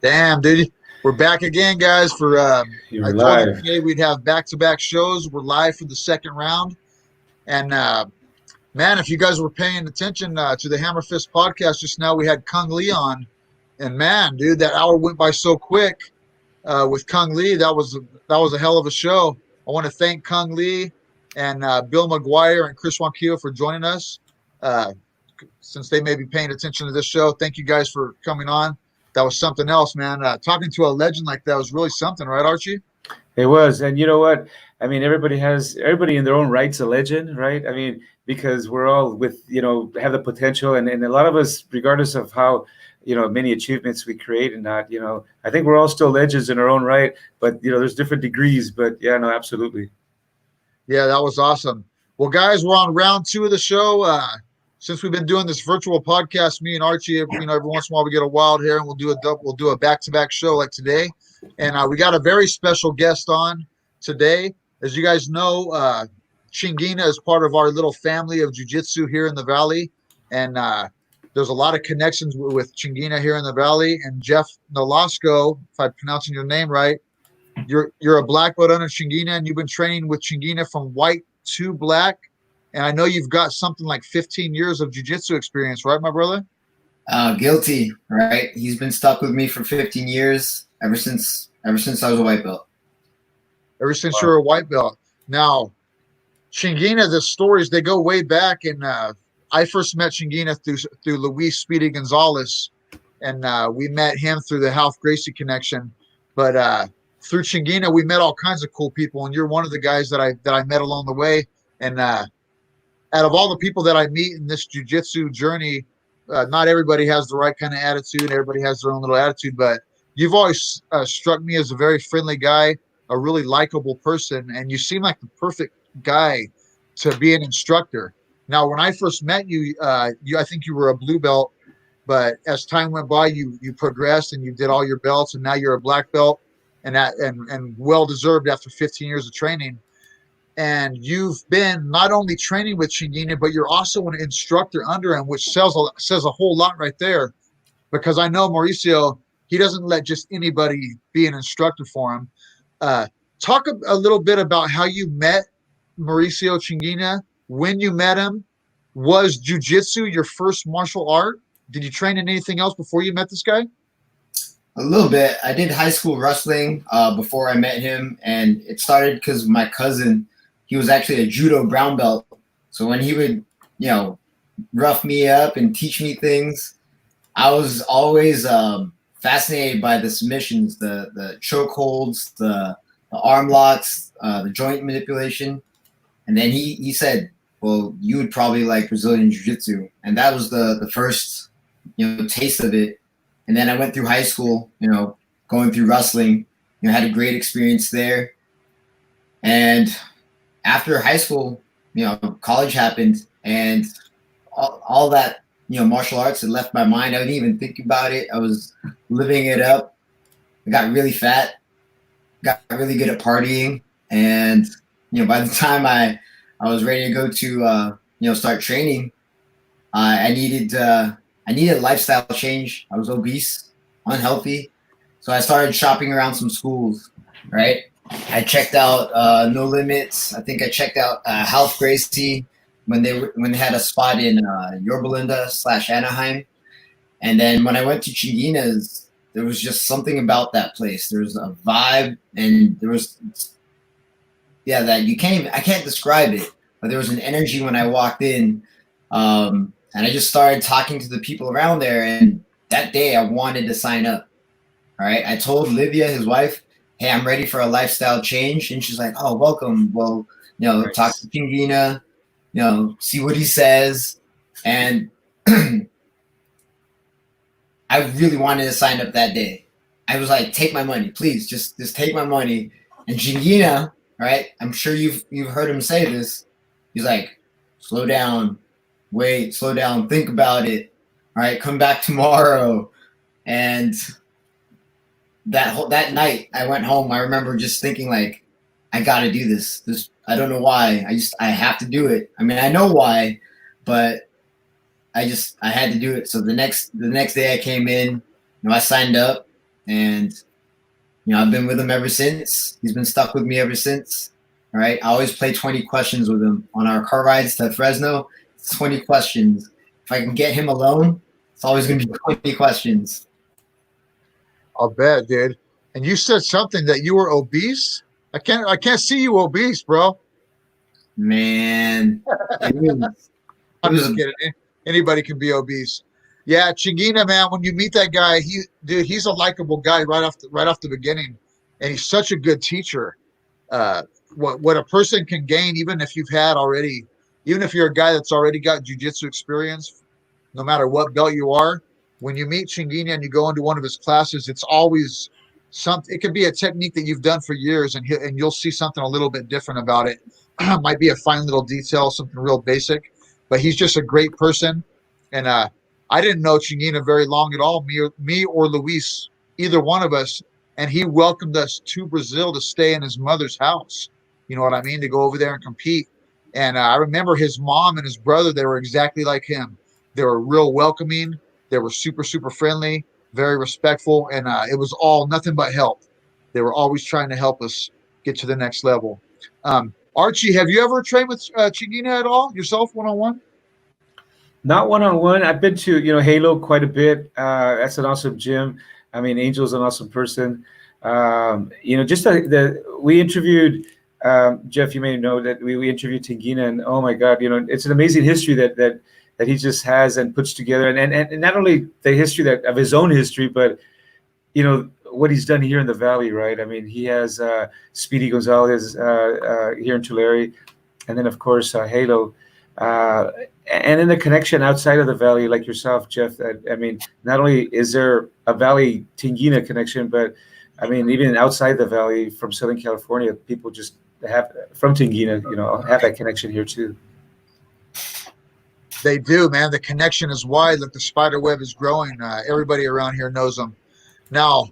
Damn, dude. We're back again, guys. I You're told you live. today we'd have back-to-back shows. We're live for the second round. And man, if you guys were paying attention to the Hammer Fist podcast just now, we had Kung Lee on. And man, dude, that hour went by so quick with Kung Lee. That was a hell of a show. I want to thank Kung Lee and Bill McGuire and Chris Wankio for joining us. Uh, since they may be paying attention to this show, thank you guys for coming on. That was something else, man. Talking to a legend like that was really something, right, Archie? It was, and you know what? I mean, everybody in their own right's a legend, right? I mean, because we're all have the potential, and a lot of us, regardless of how many achievements we create and not, I think we're all still legends in our own right. But there's different degrees. But yeah, no, absolutely. Yeah, that was awesome. Well, guys, we're on round two of the show. Since we've been doing this virtual podcast, me and Archie, every once in a while we get a wild hair and we'll do a back-to-back show like today. And we got a very special guest on today. As you guys know, Tinguinha is part of our little family of jiu-jitsu here in the Valley. And there's a lot of connections with Tinguinha here in the Valley. And Jeff NOLASCO, if I'm pronouncing your name right, you're a black belt under Tinguinha, and you've been training with Tinguinha from white to black. And I know you've got something like 15 years of jiu-jitsu experience, right, my brother? Guilty, right? He's been stuck with me for 15 years, ever since I was a white belt. Ever since you're a white belt. Now, Tinguinha, the stories, they go way back. And I first met Tinguinha through Luis Speedy Gonzalez. And we met him through the Half Gracie connection. But through Tinguinha, we met all kinds of cool people. And you're one of the guys that I met along the way. And out of all the people that I meet in this jiu-jitsu journey, not everybody has the right kind of attitude. Everybody has their own little attitude, but you've always struck me as a very friendly guy, a really likable person, and you seem like the perfect guy to be an instructor. Now, when I first met you, I think you were a blue belt, but as time went by, you progressed and you did all your belts, and now you're a black belt, and well deserved after 15 years of training. And you've been not only training with Tinguinha, but you're also an instructor under him, which says a whole lot right there. Because I know Mauricio, he doesn't let just anybody be an instructor for him. Talk a little bit about how you met Mauricio Tinguinha, when you met him. Was jiu-jitsu your first martial art? Did you train in anything else before you met this guy? A little bit. I did high school wrestling before I met him, and it started because my cousin, he was actually a judo brown belt. So when he would, rough me up and teach me things, I was always fascinated by the submissions, the choke holds, the arm locks, the joint manipulation. And then he said, well, you would probably like Brazilian Jiu-Jitsu. And that was the first, taste of it. And then I went through high school, going through wrestling, had a great experience there. And after high school, college happened, and all that, martial arts had left my mind. I didn't even think about it. I was living it up. I got really fat, got really good at partying. And, by the time I was ready to go to, start training, I needed a lifestyle change. I was obese, unhealthy. So I started shopping around some schools, right? I checked out No Limits. I think I checked out Half Gracie when they had a spot in Yorba Linda / Anaheim. And then when I went to Tinguinha's, there was just something about that place. There was a vibe, and there was, that I can't describe it, but there was an energy when I walked in. And I just started talking to the people around there. And that day I wanted to sign up. All right. I told Livia, his wife, hey, I'm ready for a lifestyle change. And she's like, oh, welcome. Well, talk to Tinguinha, see what he says. And I really wanted to sign up that day. I was like, take my money, please. Just take my money. And Tinguinha, right? I'm sure you've heard him say this. He's like, slow down, wait, slow down, think about it. All right, come back tomorrow. And that night I went home, I remember just thinking like, I got to do this. I don't know why. I have to do it. I mean, I know why, but I had to do it. So the next day I came in, I signed up, and I've been with him ever since. He's been stuck with me ever since. All right. I always play 20 questions with him on our car rides to Fresno. It's 20 questions. If I can get him alone, it's always going to be 20 questions. I'll bet, dude. And you said something that you were obese. I can't see you obese, bro. Man, I'm just kidding. Anybody can be obese. Yeah, Tinguinha, man. When you meet that guy, he's a likable guy right off the beginning, and he's such a good teacher. What a person can gain, even if you're a guy that's already got jiu-jitsu experience, no matter what belt you are. When you meet Tinguinha and you go into one of his classes, it's always something. It could be a technique that you've done for years, and you'll see something a little bit different about it. Might be a fine little detail, something real basic, but he's just a great person. And I didn't know Tinguinha very long at all, me or Luis, either one of us. And he welcomed us to Brazil to stay in his mother's house. You know what I mean? To go over there and compete. And I remember his mom and his brother, they were exactly like him. They were real welcoming. They were super, super friendly, very respectful. And it was all nothing but help. They were always trying to help us get to the next level. Archie, have you ever trained with Tinguinha at all yourself, one-on-one? Not one-on-one. I've been to, Halo quite a bit. That's an awesome gym. I mean, Angel's an awesome person. Just we interviewed, Jeff, you may know that we interviewed Tinguinha, and oh my God, it's an amazing history that he just has and puts together. And not only the history of his own history, but, what he's done here in the Valley, right? I mean, he has Speedy Gonzalez here in Tulare, and then, of course, Halo. And in the connection outside of the Valley, like yourself, Jeff, I mean, not only is there a Valley Tinguinha connection, but I mean, even outside the Valley from Southern California, people just have from Tinguinha, have that connection here too. They do, man. The connection is wide. Look, the spider web is growing. Everybody around here knows them. Now,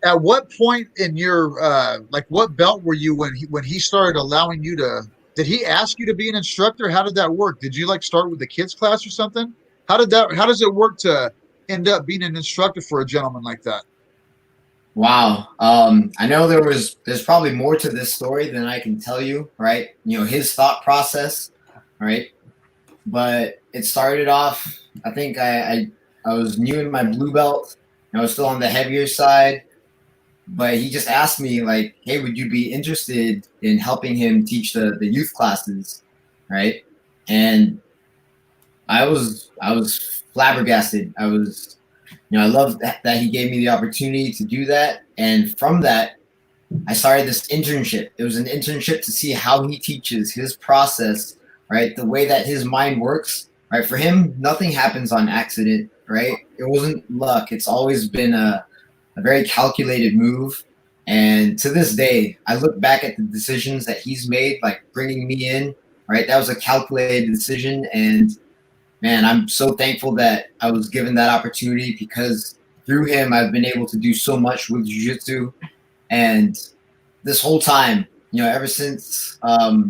at what point in your what belt were you when he started allowing you to? Did he ask you to be an instructor? How did that work? Did you start with the kids class or something? How does it work to end up being an instructor for a gentleman like that? Wow. I know there's probably more to this story than I can tell you, right? His thought process, right? But it started off, I think I was new in my blue belt. I was still on the heavier side. But he just asked me, like, hey, would you be interested in helping him teach the youth classes, right? And I was flabbergasted. I loved that he gave me the opportunity to do that. And from that, I started this internship. It was an internship to see how he teaches, his process, right? The way that his mind works, right? For him, nothing happens on accident, right? It wasn't luck. It's always been a very calculated move. And to this day, I look back at the decisions that he's made, like bringing me in, right? That was a calculated decision. And man, I'm so thankful that I was given that opportunity, because through him, I've been able to do so much with jiu-jitsu. And this whole time, ever since I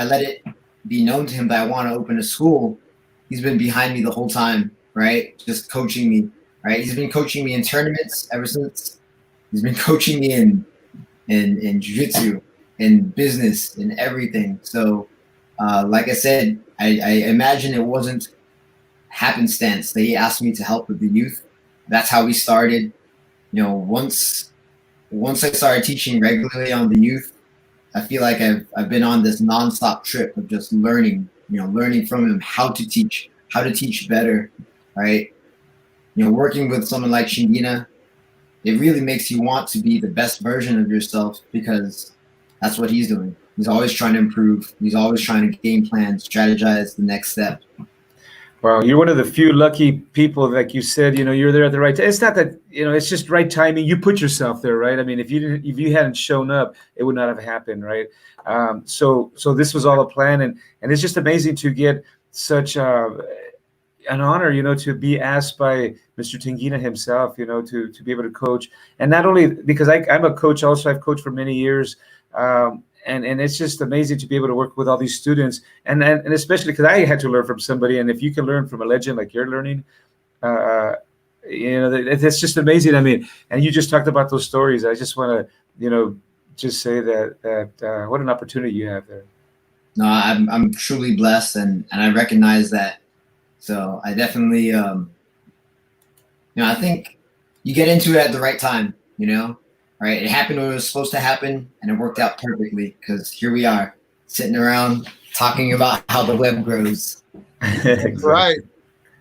let it be known to him that I want to open a school, he's been behind me the whole time, right? Just coaching me. Right, he's been coaching me in tournaments ever since. He's been coaching me in jiu-jitsu, in business, in everything. So, like I said, I imagine it wasn't happenstance that he asked me to help with the youth. That's how we started. Once I started teaching regularly on the youth, I feel like I've been on this nonstop trip of just learning. Learning from him how to teach better, right? Working with someone like Tinguinha, it really makes you want to be the best version of yourself, because that's what he's doing. He's always trying to improve. He's always trying to game plan, strategize the next step. Wow, you're one of the few lucky people, like you said. You're there at the right time. It's not that it's just right timing. You put yourself there, right? I mean, if you hadn't shown up, it would not have happened, right? So this was all a plan, and it's just amazing to get such an honor, to be asked by Mr. Tinguinha himself, to be able to coach. And not only because I'm a coach also, I've coached for many years. and it's just amazing to be able to work with all these students, and especially because I had to learn from somebody, and if you can learn from a legend like you're learning, it's just amazing. I mean, and you just talked about those stories. I just want to just say that what an opportunity you have there. No, I'm truly blessed, and I recognize that. So I definitely, I think you get into it at the right time, right? It happened when it was supposed to happen, and it worked out perfectly because here we are sitting around talking about how the web grows. Exactly. Right.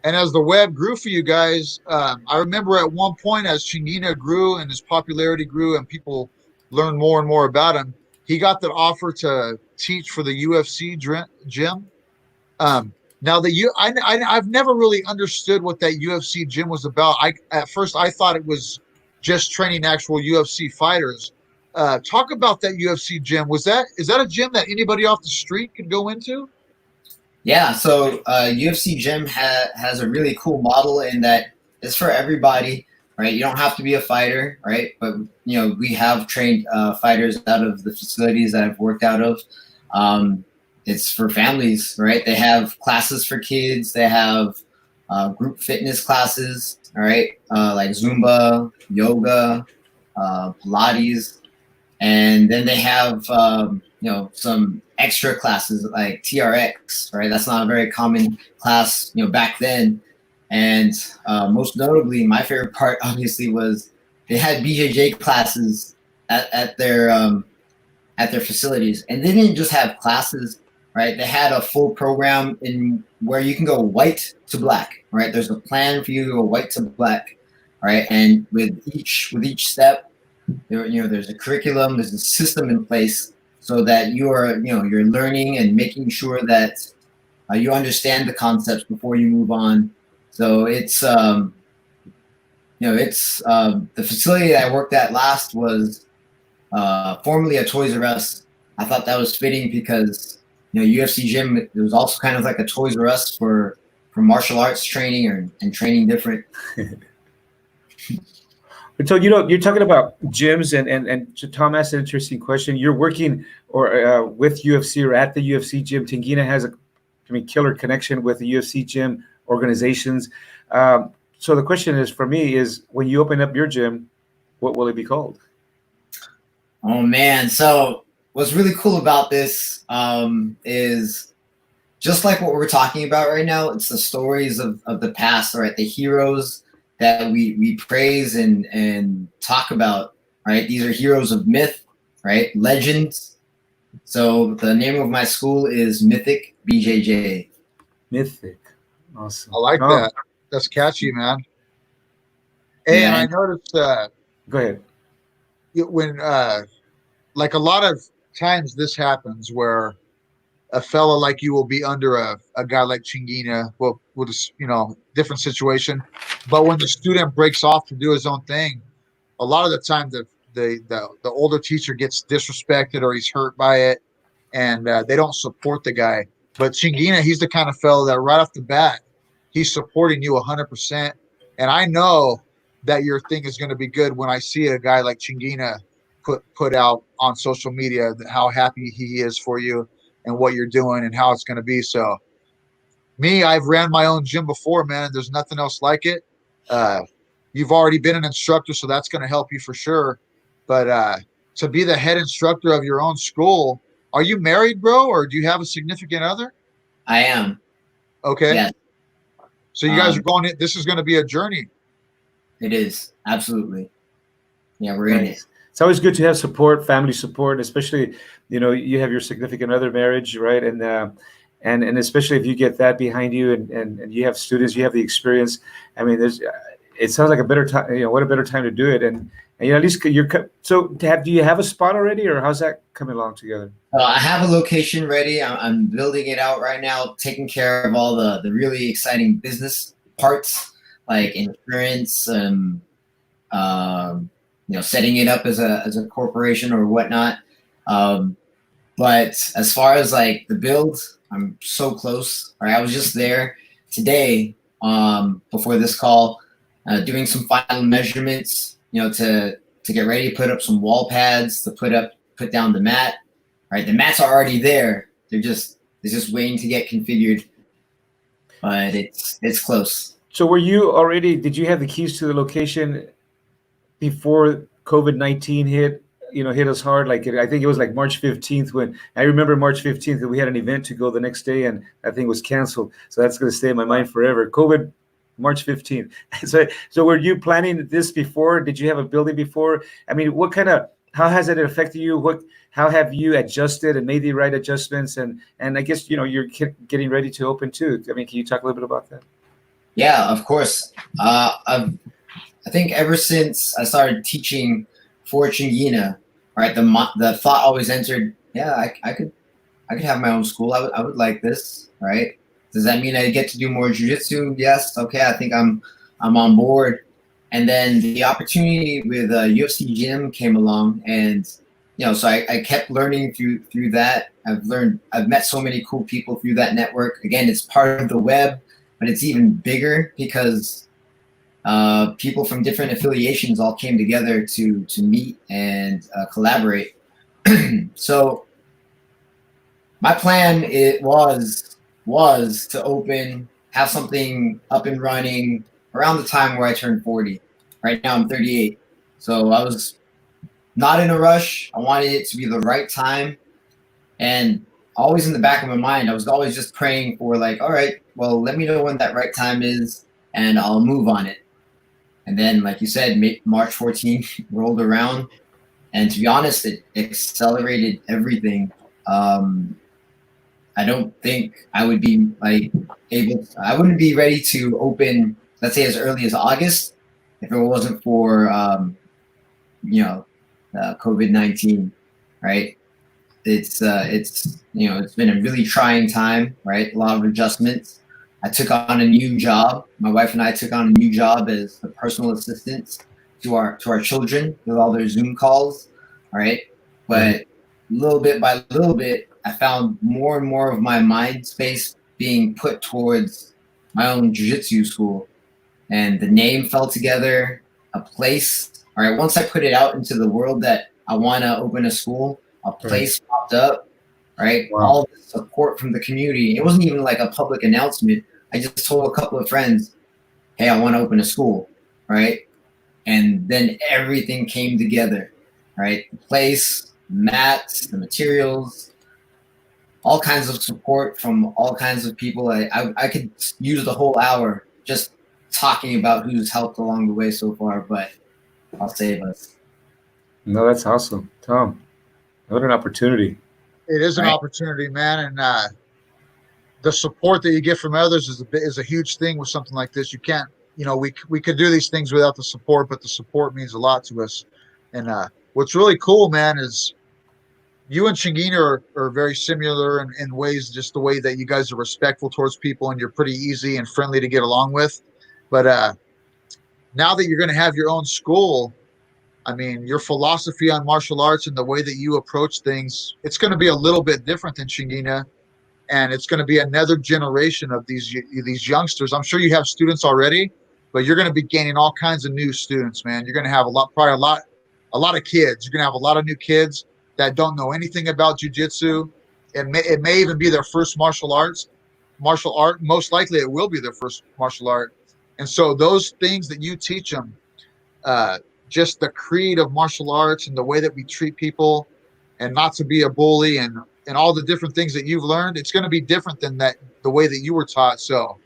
And as the web grew for you guys, I remember at one point as Tinguinha grew and his popularity grew and people learned more and more about him, he got that offer to teach for the UFC gym. Now I've never really understood what that UFC gym was about. At first I thought it was just training actual UFC fighters. Talk about that UFC gym. Is that a gym that anybody off the street could go into? Yeah, so UFC gym has a really cool model in that it's for everybody, right? You don't have to be a fighter, right? But we have trained fighters out of the facilities that I've worked out of. It's for families, right? They have classes for kids. They have group fitness classes, all right, like Zumba, yoga, Pilates, and then they have some extra classes like TRX, right? That's not a very common class, back then. And most notably, my favorite part obviously was they had BJJ classes at their facilities, and they didn't just have classes, right? They had a full program in where you can go white to black, right? There's a plan for you to go white to black, right? And with each step, there's a curriculum, there's a system in place so that you're learning and making sure that you understand the concepts before you move on. So it's the facility that I worked at last was formerly a Toys R Us. I thought that was fitting because UFC gym, it was also kind of like a Toys R Us for martial arts training and training different. So you're talking about gyms, and Tom asked an interesting question. You're working with UFC or at the UFC gym. Tinguinha has a killer connection with the UFC gym organizations. So the question is for me is when you open up your gym, what will it be called? Oh man! So what's really cool about this is just like what we're talking about right now. It's the stories of the past, right? The heroes that we praise and talk about, right? These are heroes of myth, right? Legends. So the name of my school is Mythic BJJ. Mythic. Awesome. I like that. That's catchy, man. And Yeah. I noticed Go ahead. when like a lot of times this happens where a fella like you will be under a guy like Tinguinha, well, with a different situation. But when the student breaks off to do his own thing, a lot of the time the older teacher gets disrespected or he's hurt by it, and they don't support the guy. But Tinguinha, he's the kind of fellow that right off the bat, he's supporting you 100%. And I know that your thing is going to be good when I see a guy like Tinguinha put out on social media how happy he is for you and what you're doing and how it's going to be. So I've ran my own gym before, man. There's nothing else like it. You've already been an instructor, so that's going to help you for sure. But to be the head instructor of your own school, are you married, bro, or do you have a significant other? I am. Okay. Yes. So you guys are going in. This is going to be a journey. It is. Absolutely. Yeah, we're in it. It's always good to have support, family support, especially, you have your significant other marriage, right? And especially if you get that behind you and you have students, you have the experience. I mean, it sounds like a better time, what a better time to do it. And at least do you have a spot already, or how's that coming along together? I have a location ready. I'm building it out right now, taking care of all the really exciting business parts like insurance and, setting it up as a corporation or whatnot. But as far as like the build, I'm so close. All right, I was just there today before this call, doing some final measurements, to get ready to put up some wall pads, to put down the mat. right? The mats are already there. They're just waiting to get configured, but it's close. So were you already? Did you have the keys to the location before COVID-19 hit? Hit us hard. Like I think it was like March 15th when I remember March 15th that we had an event to go the next day, and that thing was canceled. So that's going to stay in my mind forever. COVID, March 15th. So were you planning this before? Did you have a building before? I mean, how has it affected you? How have you adjusted and made the right adjustments? And I guess, you're getting ready to open too. I mean, can you talk a little bit about that? Yeah, of course. I think ever since I started teaching for Tinguinha, right, the thought always entered, yeah, I could have my own school. I would like this, right? Does that mean I get to do more jiu-jitsu? Yes. Okay, I think I'm on board. And then the opportunity with UFC Gym came along, and so I kept learning through that. I've met so many cool people through that network. Again, it's part of the web, but it's even bigger because people from different affiliations all came together to meet and collaborate. So my plan was to have something up and running around the time where I turned 40. Right now I'm 38. So I was not in a rush. I wanted it to be the right time. And always in the back of my mind, I was always just praying for like, all right, well, let me know when that right time is and I'll move on it. And then, like you said, March 14th rolled around. And to be honest, it accelerated everything. I don't think I would be I wouldn't be ready to open, let's say, as early as August if it wasn't for, COVID-19, right? It's been a really trying time, right? A lot of adjustments. I took on a new job. My wife and I took on a new job as the personal assistants to our children with all their Zoom calls, right? But little bit by little bit, I found more and more of my mind space being put towards my own jiu-jitsu school. And the name fell together, a place. All right, once I put it out into the world that I want to open a school, a place popped up, right? Wow. All the support from the community. It wasn't even like a public announcement. I just told a couple of friends, hey, I want to open a school, right? And then everything came together, right? The place, mats, the materials, all kinds of support from all kinds of people. I could use the whole hour just talking about who's helped along the way so far, but I'll save us. No, that's awesome, Tom. What an opportunity! It is an opportunity, man, and the support that you get from others is a huge thing with something like this. You can't, we could do these things without the support, but the support means a lot to us. And what's really cool, man, is you and Tinguinha are very similar in ways, just the way that you guys are respectful towards people and you're pretty easy and friendly to get along with. But now that you're going to have your own school, I mean, your philosophy on martial arts and the way that you approach things, it's going to be a little bit different than Tinguinha, and it's going to be another generation of these youngsters. I'm sure you have students already, but you're going to be gaining all kinds of new students, man. You're going to have a lot of kids. You're going to have a lot of new kids that don't know anything about jiu-jitsu. It may even be their first martial art. Most likely it will be their first martial art. And so those things that you teach them, just the creed of martial arts and the way that we treat people and not to be a bully and all the different things that you've learned, it's going to be different than the way that you were taught. So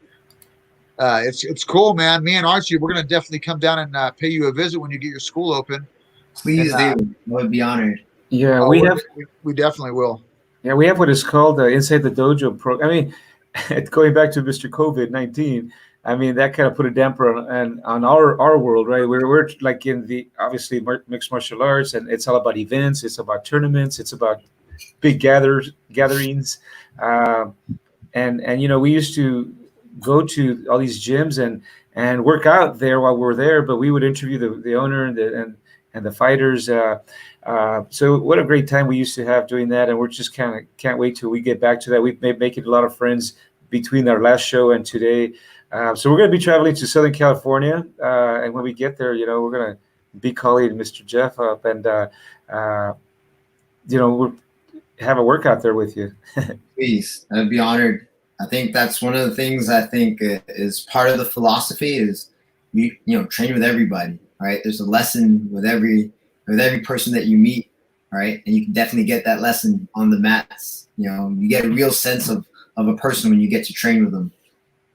it's cool, man. Me and Archie, we're going to definitely come down and pay you a visit when you get your school open. Please do. I would be honored. Yeah, we definitely will. Yeah, we have what is called Inside the Dojo program. I mean, going back to Mr. COVID-19, I mean, that kind of put a damper on our world, right? We're like in the obviously mixed martial arts, and it's all about events, it's about tournaments, it's about big gatherings, and we used to go to all these gyms and work out there while we're there, but we would interview the owner and the fighters. So what a great time we used to have doing that, and we're just kind of can't wait till we get back to that. We've made making a lot of friends between our last show and today. So we're going to be traveling to Southern California, and when we get there, we're going to be calling Mr. Jeff up, and have a workout there with you. Please, I'd be honored. I think that's one of the things I think is part of the philosophy is train with everybody, right? There's a lesson with every person that you meet, right? And you can definitely get that lesson on the mats. You get a real sense of a person when you get to train with them.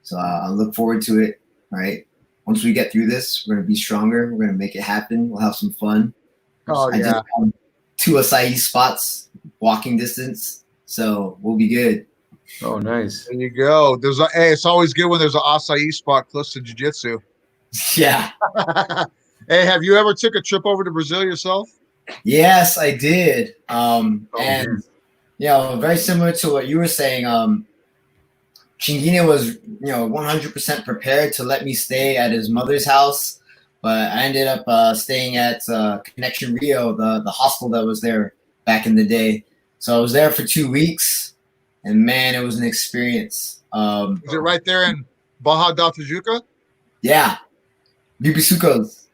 So I look forward to it, right? Once we get through this, we're gonna be stronger. We're gonna make it happen. We'll have some fun. Oh I just found 2 acai spots, walking distance, so we'll be good. Oh, nice. There you go. It's always good when there's an acai spot close to jiu-jitsu. Yeah. Hey, have you ever took a trip over to Brazil yourself? Yes, I did. And man. very similar to what you were saying. Tinguinha was 100% prepared to let me stay at his mother's house, but I ended up staying at Connection Rio, the hostel that was there back in the day. So I was there for 2 weeks. And man, it was an experience. Is it right there in Barra da Tijuca? Yeah, Bibisucos.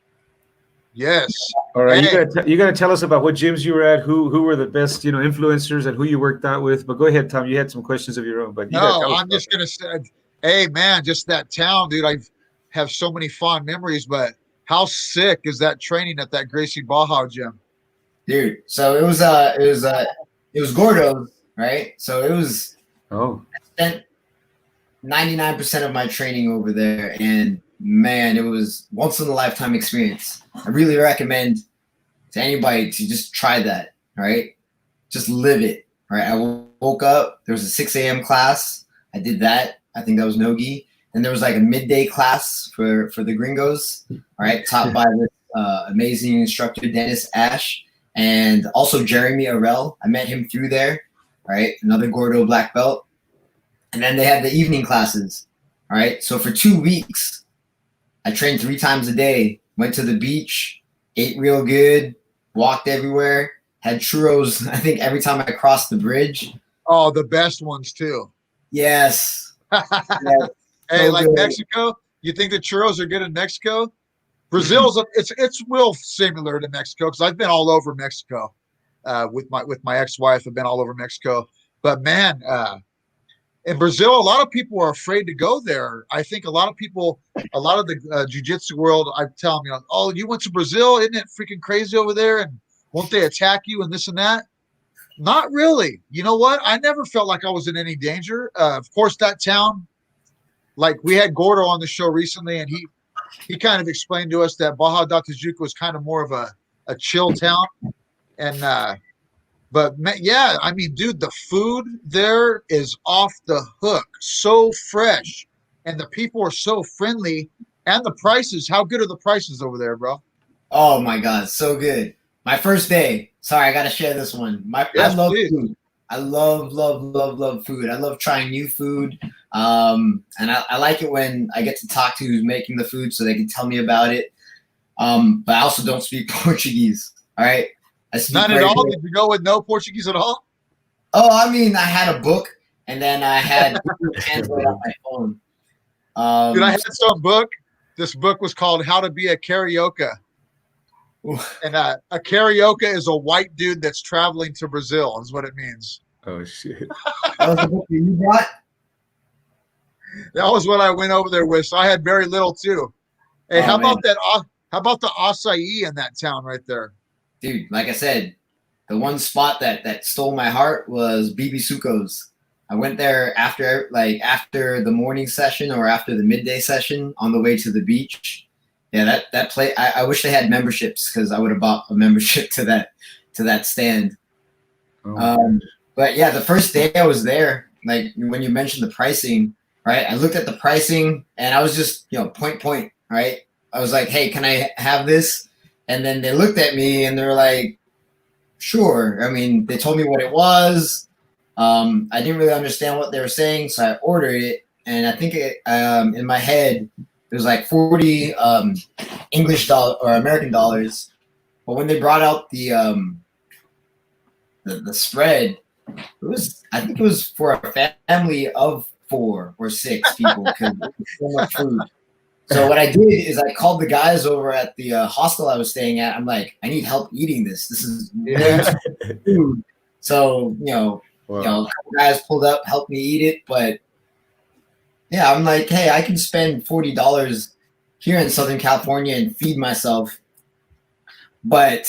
Yes. All right, you gotta tell us about what gyms you were at, who were the best, influencers, and who you worked out with. But go ahead, Tom. You had some questions of your own, but I'm just gonna say, hey man, just that town, dude. I have so many fond memories. But how sick is that training at that Gracie Baja gym, dude? So it was Gordo's. Right, so it was. Oh, I spent 99% of my training over there, and man, it was once in a lifetime experience. I really recommend to anybody to just try that. Right, just live it. Right, I woke up. There was a 6 a.m. class. I did that. I think that was Nogi. And there was like a midday class for the gringos. All right, taught by this amazing instructor Dennis Ash, and also Jeremy Arell. I met him through there. Right, another Gordo black belt. And then they had the evening classes. All right, so for 2 weeks, I trained 3 times a day, went to the beach, ate real good, walked everywhere, had churros, I think every time I crossed the bridge. Oh, the best ones too. Yes. Yes. Hey, So like good. Mexico, you think the churros are good in Mexico? Brazil's it's real similar to Mexico because I've been all over Mexico. With my ex-wife, I've been all over Mexico. But man, in Brazil, a lot of people are afraid to go there. I think a lot of the jiu-jitsu world, I tell them, oh, you went to Brazil, isn't it freaking crazy over there? And won't they attack you and this and that? Not really. You know what? I never felt like I was in any danger. Of course, that town, like we had Gordo on the show recently, and he kind of explained to us that Barra da Tijuca was kind of more of a chill town. And but yeah, I mean, dude, the food there is off the hook, so fresh, and the people are so friendly, and the prices. How good are the prices over there, bro? Oh my God, so good. My first day. Sorry, I gotta share this one. Yes, I love please. food. I love food. I love trying new food. And I like it when I get to talk to who's making the food so they can tell me about it. But I also don't speak Portuguese. All right. I speak Not at all. Did you go with no Portuguese at all? Oh, I mean, I had a book, and then I had Google Translate on my phone. Dude, I had some book. This book was called How to Be a Carioca. And a carioca is a white dude that's traveling to Brazil, is what it means. Oh shit! That was the book that you brought? That was what I went over there with. So I had very little too. Hey, how about that? How about the acai in that town right there? Dude, like I said, the one spot that stole my heart was Bibisucos. I went there after the morning session or after the midday session on the way to the beach. Yeah, that play. I wish they had memberships because I would have bought a membership to that stand. But yeah, the first day I was there, like when you mentioned the pricing, right? I looked at the pricing and I was just point, right? I was like, hey, can I have this? And then they looked at me and they were like, sure. I mean, they told me what it was. I didn't really understand what they were saying, so I ordered it. And I think in my head, it was like 40 English dollar or American dollars. But when they brought out the spread, I think it was for a family of 4 or 6 people because it was so much food. So what I did is I called the guys over at the hostel I was staying at. I'm like, I need help eating this. This is way too much food. So, Wow. a couple guys pulled up, helped me eat it. But yeah, I'm like, hey, I can spend $40 here in Southern California and feed myself. But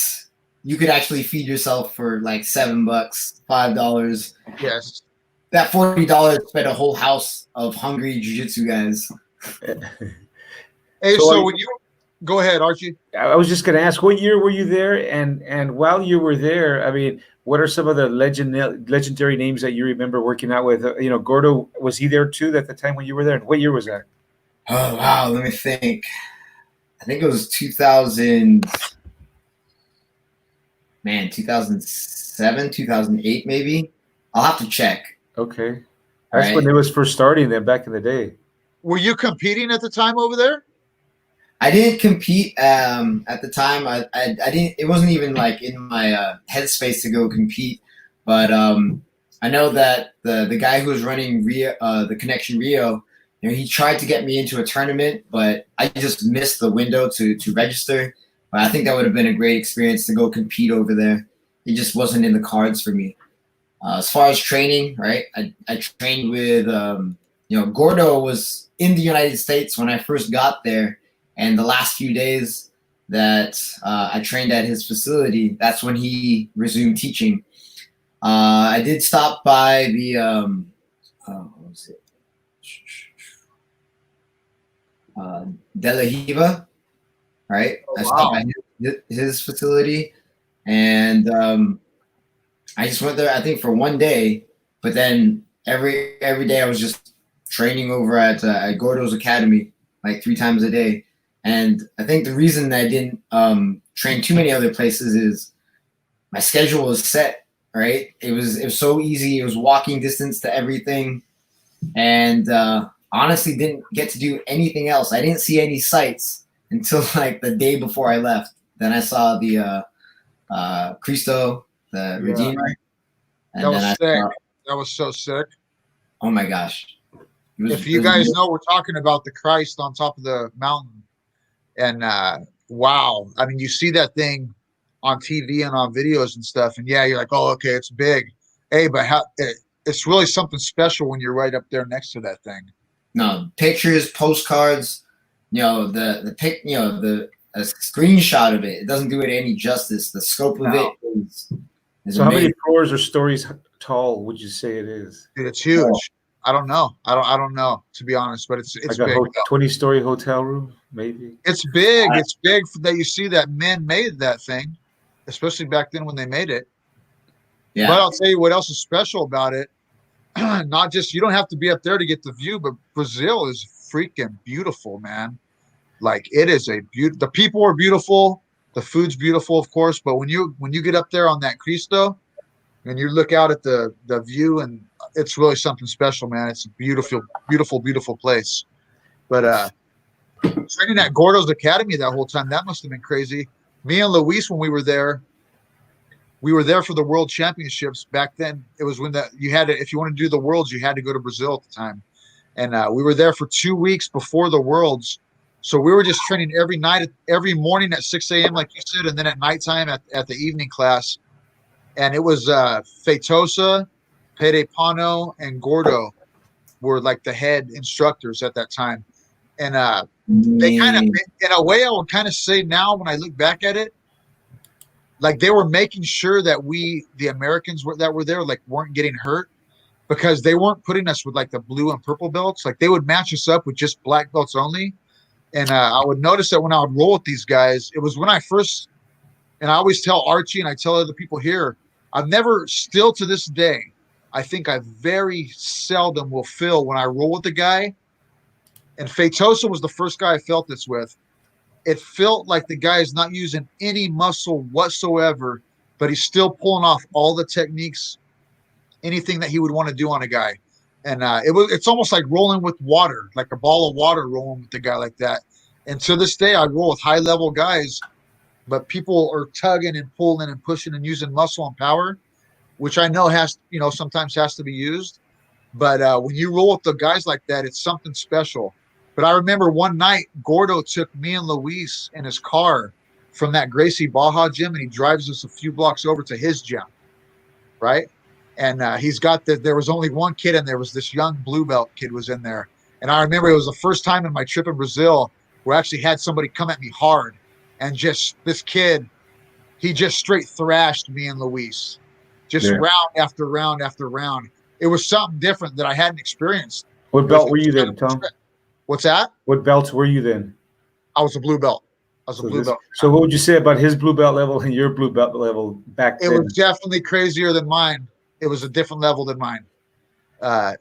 you could actually feed yourself for like $7, $5. Yes. That $40 fed a whole house of hungry jiu-jitsu guys. Hey, So so when you go ahead, Archie. I was just going to ask, what year were you there? And while you were there, I mean, what are some of the legendary names that you remember working out with? Gordo, was he there too at the time when you were there? And what year was that? Oh, wow. Let me think. I think it was 2007, 2008, maybe. I'll have to check. Okay. That's when it was first starting then, back in the day. Were you competing at the time over there? I didn't compete at the time. I didn't. It wasn't even like in my headspace to go compete. But I know that the guy who was running Rio, the Connection Rio, he tried to get me into a tournament, but I just missed the window to register. But I think that would have been a great experience to go compete over there. It just wasn't in the cards for me. As far as training, right? I trained with Gordo was in the United States when I first got there. And the last few days that I trained at his facility, that's when he resumed teaching. I did stop by the what was it? De La Hiva, right? Oh, I stopped by his facility, and I just went there, I think, for one day. But then every day I was just training over at Gordo's Academy, like 3 times a day. And I think the reason that I didn't train too many other places is my schedule was set, right? It was so easy. It was walking distance to everything. And honestly didn't get to do anything else. I didn't see any sights until like the day before I left. Then I saw the Cristo, the Redeemer. And that was sick. That was so sick. Oh my gosh. If you guys know, we're talking about the Christ on top of the mountain. And wow, I mean, you see that thing on TV and on videos and stuff, and yeah, you're like, oh, okay, it's big. Hey, but it's really something special when you're right up there next to that thing. No, pictures, postcards, the screenshot of it. It doesn't do it any justice. The scope of it is so amazing. How many floors or stories tall would you say it is? Dude, it's huge. Oh. I don't know. I don't know, to be honest, but it's like big. A 20-story hotel room, maybe. It's big. It's big that you see that men made that thing, especially back then when they made it. Yeah. But I'll tell you what else is special about it. Not just, you don't have to be up there to get the view, but Brazil is freaking beautiful, man. Like, it is the people are beautiful, the food's beautiful, of course, but when you get up there on that Cristo and you look out at the view, and it's really something special, man. It's a beautiful, beautiful, beautiful place. But training at Gordo's Academy that whole time, that must have been crazy. Me and Luis, when we were there for the World Championships. Back then, it was when you had to, if you wanted to do the Worlds, you had to go to Brazil at the time. And we were there for 2 weeks before the Worlds. So we were just training every morning at 6 a.m., like you said, and then at nighttime at the evening class. And it was Feitosa, Perepano, and Gordo were like the head instructors at that time. And they kind of, in a way, I would kind of say now when I look back at it, like they were making sure that the Americans that were there, like weren't getting hurt, because they weren't putting us with like the blue and purple belts. Like they would match us up with just black belts only. And I would notice that when I would roll with these guys, it was when I first, and I always tell Archie and I tell other people here, I've never, still to this day, I think I very seldom will feel when I roll with a guy. And Feitosa was the first guy I felt this with. It felt like the guy is not using any muscle whatsoever, but he's still pulling off all the techniques, anything that he would want to do on a guy. And it's almost like rolling with water, like a ball of water rolling with a guy like that. And to this day, I roll with high-level guys, but people are tugging and pulling and pushing and using muscle and power, which I know sometimes has to be used. But when you roll with the guys like that, it's something special. But I remember one night, Gordo took me and Luis in his car from that Gracie Baja gym, and he drives us a few blocks over to his gym. right? And he's got that. There was only one kid, and there was this young blue belt kid was in there. And I remember it was the first time in my trip in Brazil where I actually had somebody come at me hard, and just this kid, he just straight thrashed me and Luis, just Yeah. round after round after round. It was something different that I hadn't experienced. What belt were you then, Tom? What's that? What belts were you then? I was a blue belt. I was a blue belt. So what would you say about his blue belt level and your blue belt level back then? It was definitely crazier than mine. It was a different level than mine.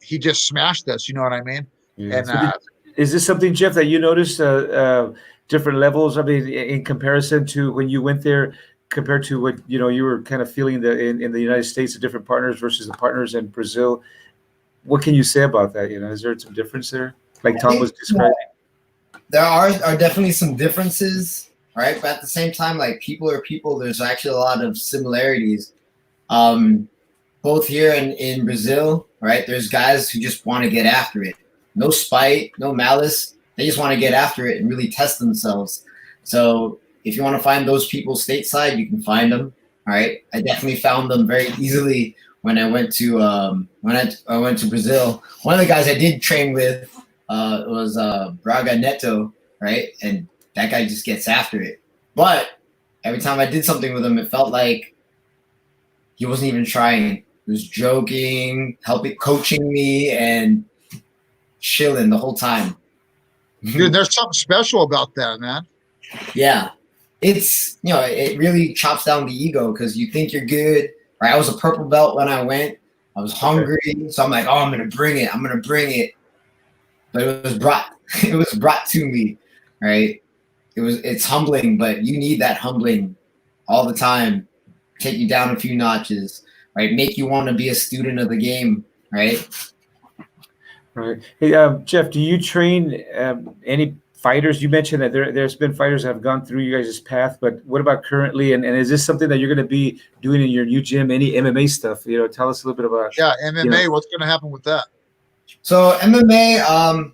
He just smashed us. You know what I mean? Yeah. And So is this something, Jeff, that you noticed different levels? I mean, in comparison to when you went there, compared to what you were kind of feeling in the United States, the different partners versus the partners in Brazil. What can you say about that? Is there some difference there, like Tom was describing? There are definitely some differences, right? But at the same time, like people are people. There's actually a lot of similarities. Both here and in Brazil, right? There's guys who just want to get after it. No spite, no malice. They just want to get after it and really test themselves. So if you want to find those people stateside, you can find them. All right. I definitely found them very easily when I went to I went to Brazil. One of the guys I did train with was Braga Neto, right? And that guy just gets after it. But every time I did something with him, it felt like he wasn't even trying. He was joking, coaching me, and chilling the whole time. Dude, there's something special about that, man. Yeah. It's, it really chops down the ego because you think you're good, right? I was a purple belt when I went. I was hungry. So I'm like, oh, I'm going to bring it. I'm going to bring it. But it was brought to me, right? It's humbling, but you need that humbling all the time. Take you down a few notches, right? Make you want to be a student of the game, right? Right. Hey, Jeff, do you train any fighters? You mentioned that there's been fighters that have gone through you guys' path, but what about currently? And is this something that you're going to be doing in your new gym? Any MMA stuff? Tell us a little bit about. Yeah, MMA. What's going to happen with that? So MMA,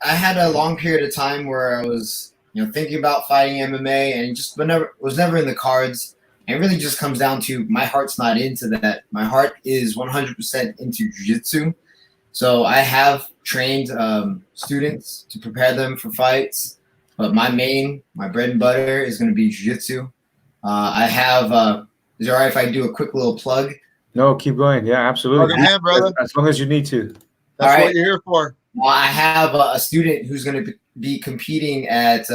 I had a long period of time where I was, thinking about fighting MMA, and it just was never in the cards. And it really just comes down to my heart's not into that. My heart is 100% into jiu-jitsu. So I have trained students to prepare them for fights, but my bread and butter is going to be jiu-jitsu. I have, is it all right if I do a quick little plug? No, keep going. Yeah, absolutely. Okay, brother. As long as you need to. That's what you're here for. Well, I have a student who's going to be competing at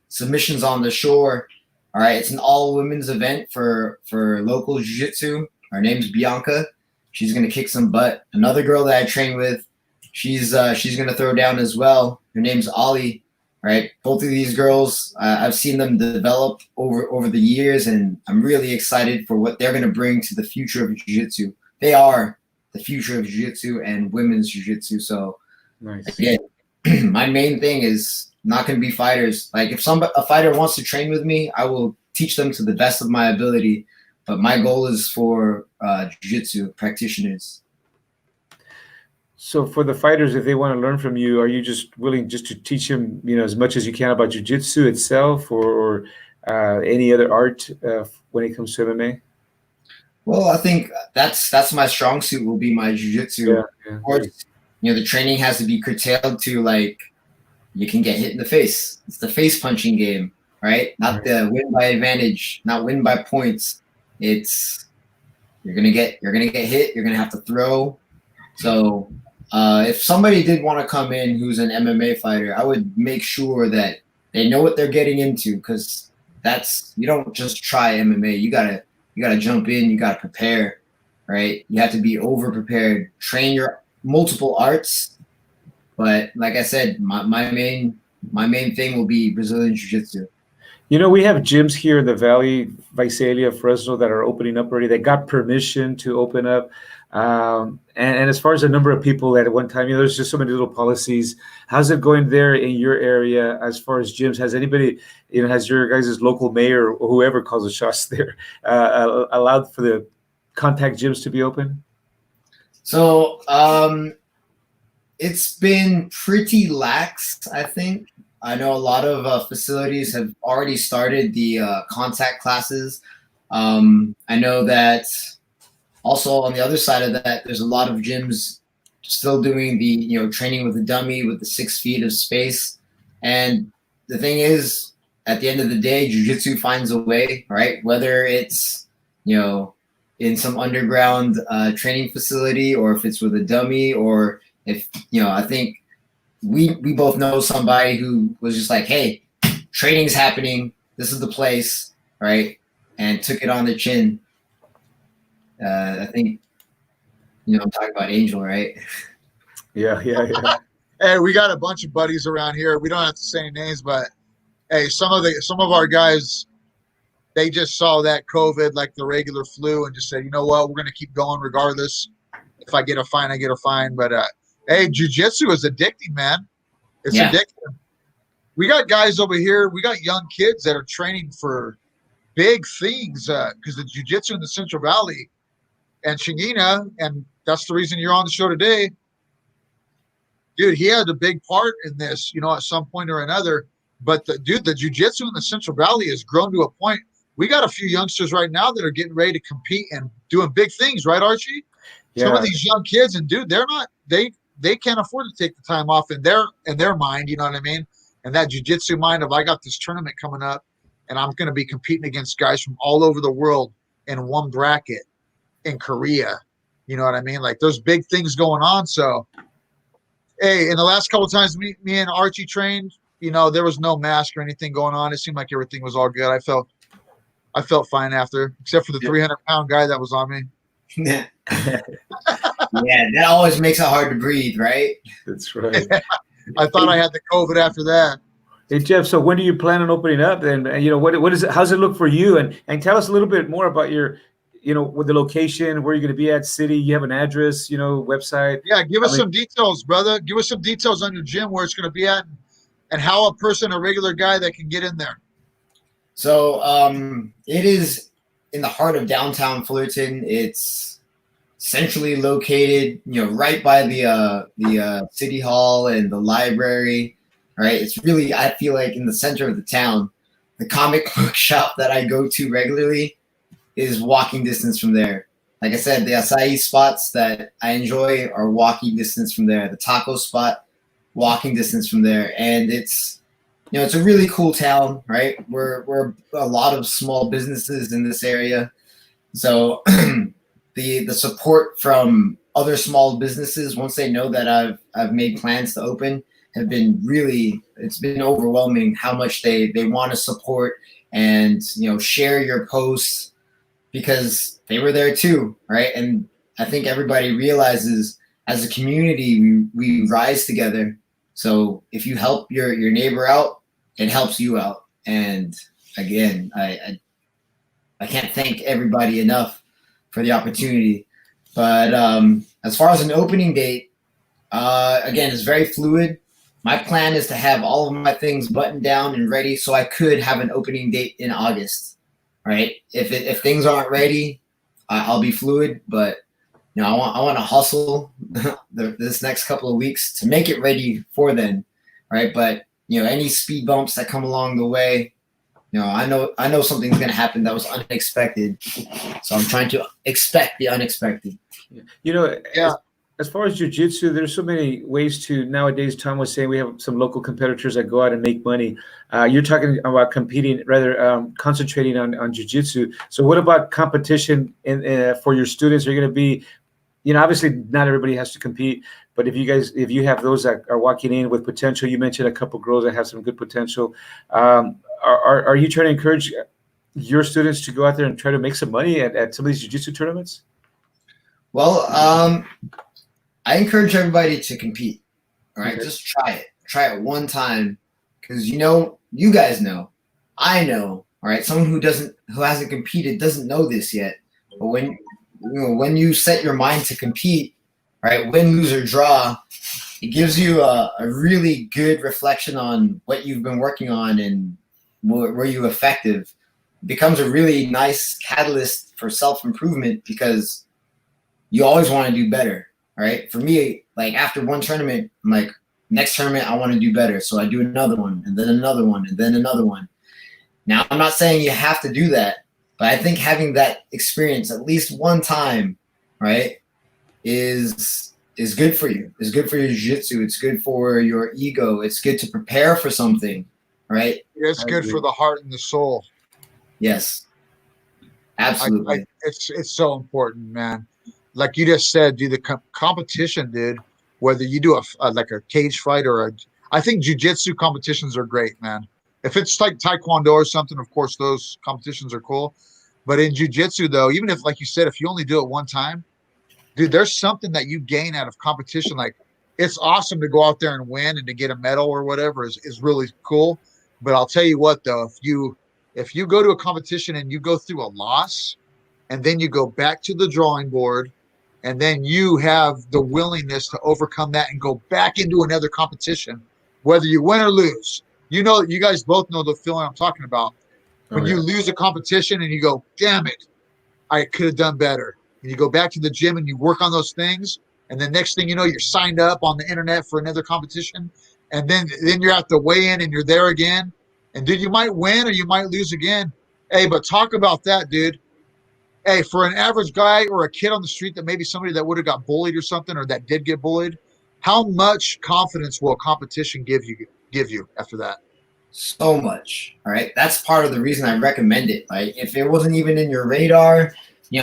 Submissions on the Shore. All right, it's an all-women's event for local jiu-jitsu. Her name's Bianca. She's going to kick some butt. Another girl that I train with, she's going to throw down as well. Her name's Ollie. Right, both of these girls, I've seen them develop over the years, and I'm really excited for what they're going to bring to the future of jiu-jitsu. They are the future of jiu-jitsu and women's jiu-jitsu. So, nice. Again, my main thing is not going to be fighters. Like if a fighter wants to train with me, I will teach them to the best of my ability. But my goal is for jiu-jitsu practitioners. So for the fighters, if they want to learn from you, are you just willing just to teach them, as much as you can about jiu-jitsu itself, or any other art when it comes to MMA? Well, I think that's my strong suit. Will be my jiu-jitsu. Yeah. Of course, the training has to be curtailed to like you can get hit in the face. It's the face punching game, right? Not the win by advantage, not win by points. It's you're gonna get hit. You're gonna have to throw. So. If somebody did want to come in who's an MMA fighter, I would make sure that they know what they're getting into, because you don't just try MMA. You gotta jump in. You gotta prepare, right? You have to be over prepared. Train your multiple arts, but like I said, my main thing will be Brazilian Jiu-Jitsu. We have gyms here in the Valley, Visalia, Fresno, that are opening up already. They got permission to open up. And as far as the number of people at one time, there's just so many little policies. How's it going there in your area as far as gyms? Has anybody, has your guys' local mayor or whoever calls the shots there allowed for the contact gyms to be open? So it's been pretty lax, I think. I know a lot of facilities have already started the contact classes. I know that also on the other side of that, there's a lot of gyms still doing the training with the dummy with the 6 feet of space. And the thing is, at the end of the day, jiu-jitsu finds a way, right? Whether it's in some underground training facility, or if it's with a dummy, or if I think we both know somebody who was just like, hey, training's happening, this is the place, right? And took it on the chin. I think I'm talking about Angel, right? Yeah. Hey, we got a bunch of buddies around here. We don't have to say names, but hey, some of our guys, they just saw that COVID like the regular flu and just said, you know what, we're gonna keep going regardless. If I get a fine, I get a fine. But hey, jiu-jitsu is addicting, man. It's addicting. We got guys over here. We got young kids that are training for big things because the jiu-jitsu in the Central Valley and Tinguinha, and that's the reason you're on the show today. Dude, he had a big part in this, at some point or another. But the jiu-jitsu in the Central Valley has grown to a point. We got a few youngsters right now that are getting ready to compete and doing big things, right, Archie? Yeah. Some of these young kids, and dude, they can't afford to take the time off in their mind, you know what I mean? And that jiu-jitsu mind of, I got this tournament coming up and I'm going to be competing against guys from all over the world in one bracket in Korea. You know what I mean? Like, there's big things going on. So, hey, in the last couple of times me and Archie trained, there was no mask or anything going on. It seemed like everything was all good. I felt fine after, except for the 300-pound guy that was on me. Yeah, that always makes it hard to breathe, right? That's right. I thought I had the COVID after that. Hey, Jeff, so when do you plan on opening up then? What is it? How's it look for you? And tell us a little bit more about your, with the location, where you're going to be at, city. You have an address, website. Yeah, give us some details, brother. Give us some details on your gym, where it's going to be at, and how a regular guy that can get in there. So it is in the heart of downtown Fullerton. It's centrally located, right by the city hall and the library. Right, it's really, I feel like, in the center of the town. The comic book shop that I go to regularly is walking distance from there. Like I said, the acai spots that I enjoy are walking distance from there. The taco spot, walking distance from there. And it's, it's a really cool town, right? We're a lot of small businesses in this area. So the support from other small businesses, once they know that I've made plans to open, have been it's been overwhelming how much they want to support and, share your posts, because they were there too, right? And I think everybody realizes, as a community, we rise together. So if you help your neighbor out, it helps you out. And again, I can't thank everybody enough for the opportunity. But as far as an opening date, again, it's very fluid. My plan is to have all of my things buttoned down and ready so I could have an opening date in August, right? If things aren't ready, I'll be fluid. But I want to hustle this next couple of weeks to make it ready for then, right? But any speed bumps that come along the way, I know something's gonna happen that was unexpected. So I'm trying to expect the unexpected. Yeah. As far as jiu-jitsu, there's so many ways to, nowadays, Tom was saying we have some local competitors that go out and make money. You're talking about competing, rather concentrating on jiu-jitsu. So what about competition for your students? Are you going to be, obviously not everybody has to compete, but if you have those that are walking in with potential, you mentioned a couple girls that have some good potential. Are you trying to encourage your students to go out there and try to make some money at some of these jiu-jitsu tournaments? Well, I encourage everybody to compete. All right, Just try it one time, because you guys know, I know. All right, someone who hasn't competed doesn't know this yet. But when you set your mind to compete, right, win, lose, or draw, it gives you a really good reflection on what you've been working on and were you effective. It becomes a really nice catalyst for self-improvement, because you always want to do better. Right. For me, like, after one tournament, I'm like, next tournament, I want to do better. So I do another one, and then another one, and then another one. Now, I'm not saying you have to do that, but I think having that experience at least one time right, is good for you. It's good for your jiu-jitsu. It's good for your ego. It's good to prepare for something, right? It's good for the heart and the soul. Yes, absolutely. It's so important, man. Like you just said, dude, the competition, dude. Whether you do like a cage fight or I think jujitsu competitions are great, man. If it's like taekwondo or something, of course, those competitions are cool. But in jujitsu, though, even if, like you said, if you only do it one time, dude, there's something that you gain out of competition. Like it's awesome to go out there and win and to get a medal or whatever is really cool. But I'll tell you what, though, if you go to a competition and you go through a loss, and then you go back to the drawing board, and then you have the willingness to overcome that and go back into another competition, whether you win or lose. You know, you guys both know the feeling I'm talking about. When you lose a competition and you go, damn it, I could have done better. And you go back to the gym and you work on those things. And the next thing you know, you're signed up on the internet for another competition. And then you're at the weigh-in and you're there again. And dude, you might win or you might lose again. Hey, but talk about that, dude. Hey, for an average guy or a kid on the street that maybe somebody that would have got bullied or something or that did get bullied, how much confidence will a competition give you after that? So much. All right. That's part of the reason I recommend it. Like if it wasn't even in your radar,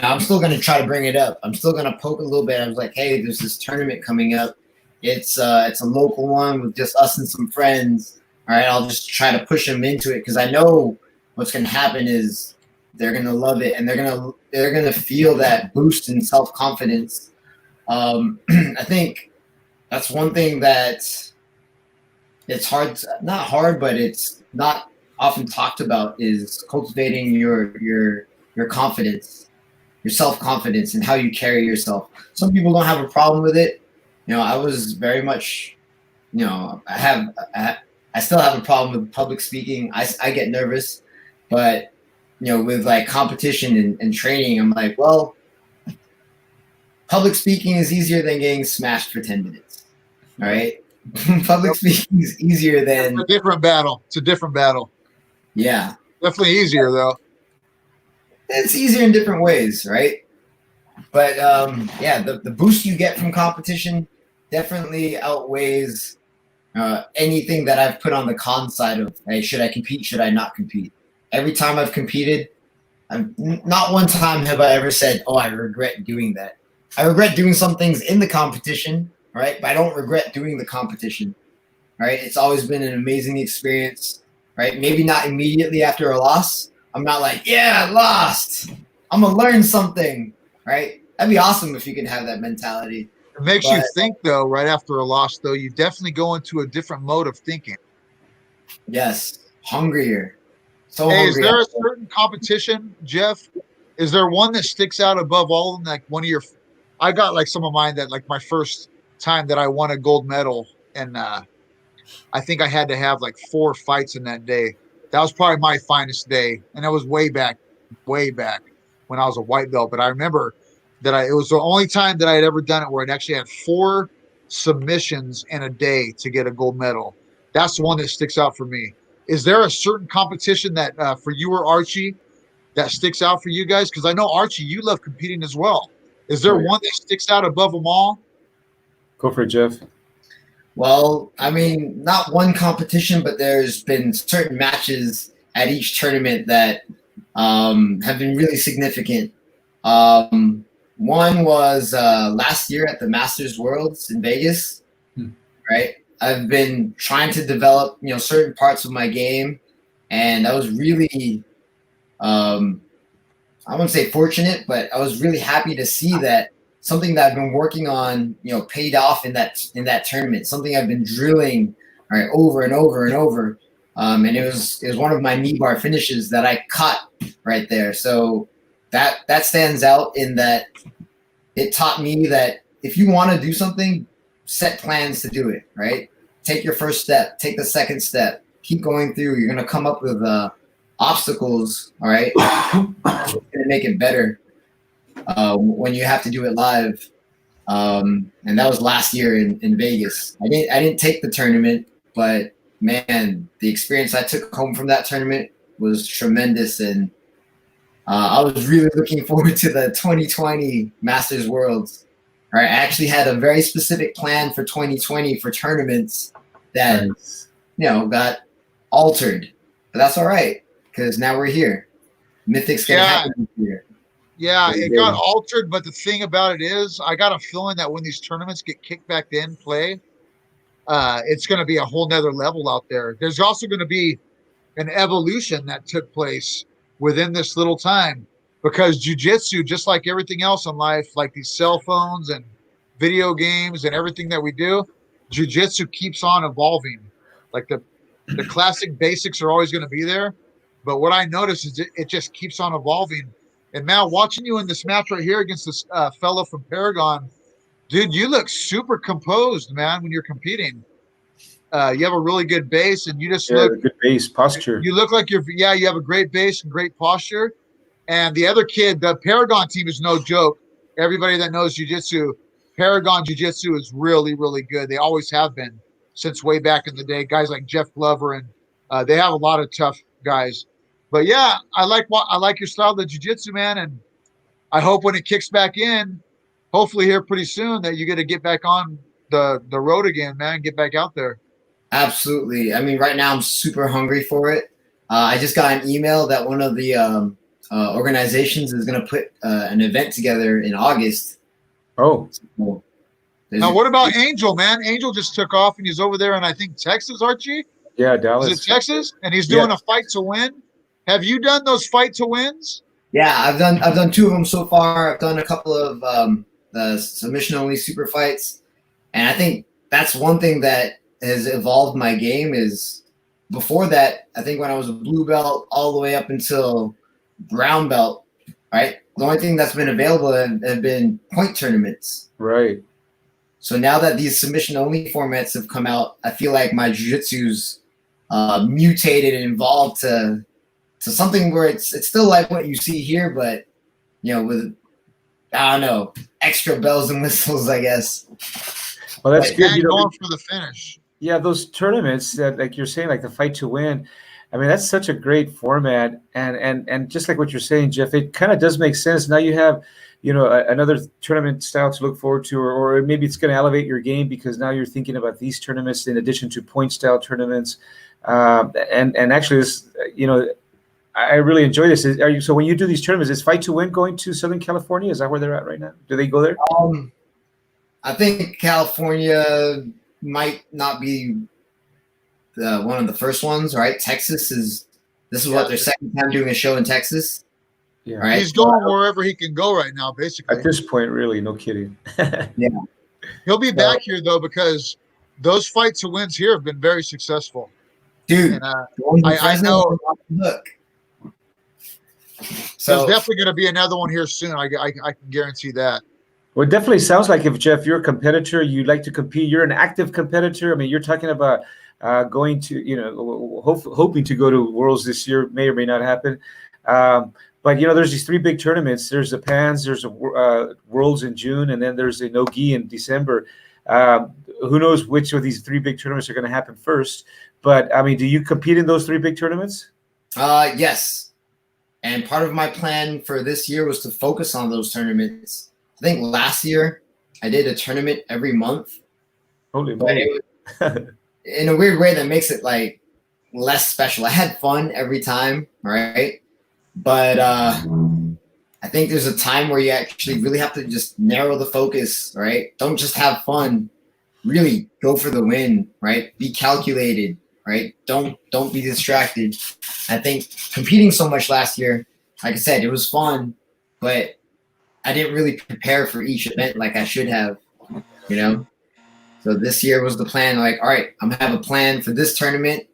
I'm still going to try to bring it up. I'm still going to poke a little bit. I was like, hey, there's this tournament coming up. It's a local one with just us and some friends. All right. I'll just try to push them into it because I know what's going to happen is they're going to love it and they're going to feel that boost in self-confidence. I think that's one thing that it's hard, not hard, but it's not often talked about is cultivating your confidence, your self-confidence and how you carry yourself. Some people don't have a problem with it. I was very much, I still have a problem with public speaking. I get nervous, but with like competition and training, I'm like, well, public speaking is easier than getting smashed for 10 minutes. All right. Public speaking is easier than it's a different battle. It's a different battle. Yeah. Definitely easier though. It's easier in different ways, right? But the boost you get from competition definitely outweighs anything that I've put on the con side of, hey, should I compete? Should I not compete? Every time I've competed, not one time have I ever said, oh, I regret doing that. I regret doing some things in the competition, right? But I don't regret doing the competition, right? It's always been an amazing experience, right? Maybe not immediately after a loss. I'm not like, yeah, I lost. I'm going to learn something, right? That'd be awesome if you could have that mentality. It makes you think, though, right after a loss, though, you definitely go into a different mode of thinking. Yes, hungrier. So hey, hungry. Is there a certain competition, Jeff? Is there one that sticks out above all of them? Like one of your, I got like some of mine that like my first time that I won a gold medal, and I think I had to have like 4 fights in that day. That was probably my finest day, and that was way back when I was a white belt. But I remember that it was the only time that I had ever done it where it actually had 4 submissions in a day to get a gold medal. That's the one that sticks out for me. Is there a certain competition that for you or Archie that sticks out for you guys? Because I know, Archie, you love competing as well. Is there one that sticks out above them all? Go for it, Jeff. Well, I mean, not one competition, but there's been certain matches at each tournament that have been really significant. One was last year at the Masters Worlds in Vegas, right? I've been trying to develop, certain parts of my game, and I was really, I wouldn't say fortunate, but I was really happy to see that something that I've been working on, paid off in that tournament. Something I've been drilling, right, over and over and over, and it was one of my knee bar finishes that I caught right there. So that stands out in that it taught me that if you want to do something, set plans to do it, right? Take your first step, take the second step, keep going through. You're going to come up with obstacles, all right? It's going to make it better when you have to do it live. And that was last year in Vegas. I didn't take the tournament, but man, the experience I took home from that tournament was tremendous. And I was really looking forward to the 2020 Masters Worlds. All right, I actually had a very specific plan for 2020 for tournaments that Nice. got altered, but that's all right because now we're here. Mythic's gonna happen this year. Yeah, Very it good. got altered, but the thing about it is, I got a feeling that when these tournaments get kicked back in play, it's going to be a whole nother level out there. There's also going to be an evolution that took place within this little time because jujitsu, just like everything else in life, like these cell phones and video games and everything that we do, jujitsu keeps on evolving. Like the classic basics are always going to be there, but what I notice is it just keeps on evolving. And Mal, watching you in this match right here against this fellow from Paragon, dude, you look super composed, man, when you're competing. You have a really good base, and you just look good base posture. you look like you have a great base and great posture. And the other kid, the Paragon team is no joke. Everybody that knows jiu-jitsu, Paragon jiu-jitsu is really, really good. They always have been since way back in the day. Guys like Jeff Glover, and they have a lot of tough guys. But yeah, I like your style of jiu-jitsu, man, and I hope when it kicks back in, hopefully here pretty soon, that you get to get back on the road again, man. Get back out there. Absolutely. I mean, right now I'm super hungry for it. I just got an email that one of the organizations is going to put an event together in August. Oh, So Now, what about Angel, man? Angel just took off and he's over there in, I think, Texas, Archie? yeah, Is Dallas. it Texas? And he's doing Yeah. a fight to win. Have you done those fight to wins? Yeah, I've done two of them so far. I've done a couple of the submission only super fights, and I think that's one thing that has evolved my game. Is before that, I think when I was a blue belt all the way up until brown belt, right? The only thing that's been available have been point tournaments. Right. So now that these submission only formats have come out, I feel like my jiu-jitsu's mutated and evolved to something where it's still like what you see here, but with I don't know, extra bells and whistles, I guess. Well, that's good. And going for the finish. Yeah, those tournaments that, like you're saying, like the fight to win. I mean, that's such a great format, and just like what you're saying, Jeff, it kind of does make sense. Now you have, another tournament style to look forward to, or maybe it's going to elevate your game because now you're thinking about these tournaments in addition to point style tournaments, and actually, this, I really enjoy this. So when you do these tournaments, is Fight to Win going to Southern California? Is that where they're at right now? Do they go there? I think California might not be one of the first ones, right? Texas is what their second time doing a show in Texas. Yeah. Right? He's going wherever he can go right now, basically. At this point, really, no kidding. Yeah. He'll be back here, though, because those fight to wins here have been very successful. Dude, And I know look. there's So definitely going to be another one here soon. I can guarantee that. Well, it definitely sounds like if, Jeff, you're a competitor, you like to compete, you're an active competitor. I mean, you're talking about going to, hoping to go to Worlds this year, may or may not happen. But, there's these three big tournaments. There's the PANS, there's a Worlds in June, and then there's a No-Gi in December. Who knows which of these three big tournaments are going to happen first. But, I mean, do you compete in those three big tournaments? Yes. And part of my plan for this year was to focus on those tournaments. I think last year I did a tournament every month. Holy moly. In a weird way that makes it like less special. I had fun every time, right? But I think there's a time where you actually really have to just narrow the focus, right? Don't just have fun. Really go for the win, right? Be calculated, right? Don't be distracted. I think competing so much last year, like I said, it was fun, but I didn't really prepare for each event like I should have, So this year was the plan. Like, all right, I'm gonna have a plan for this tournament.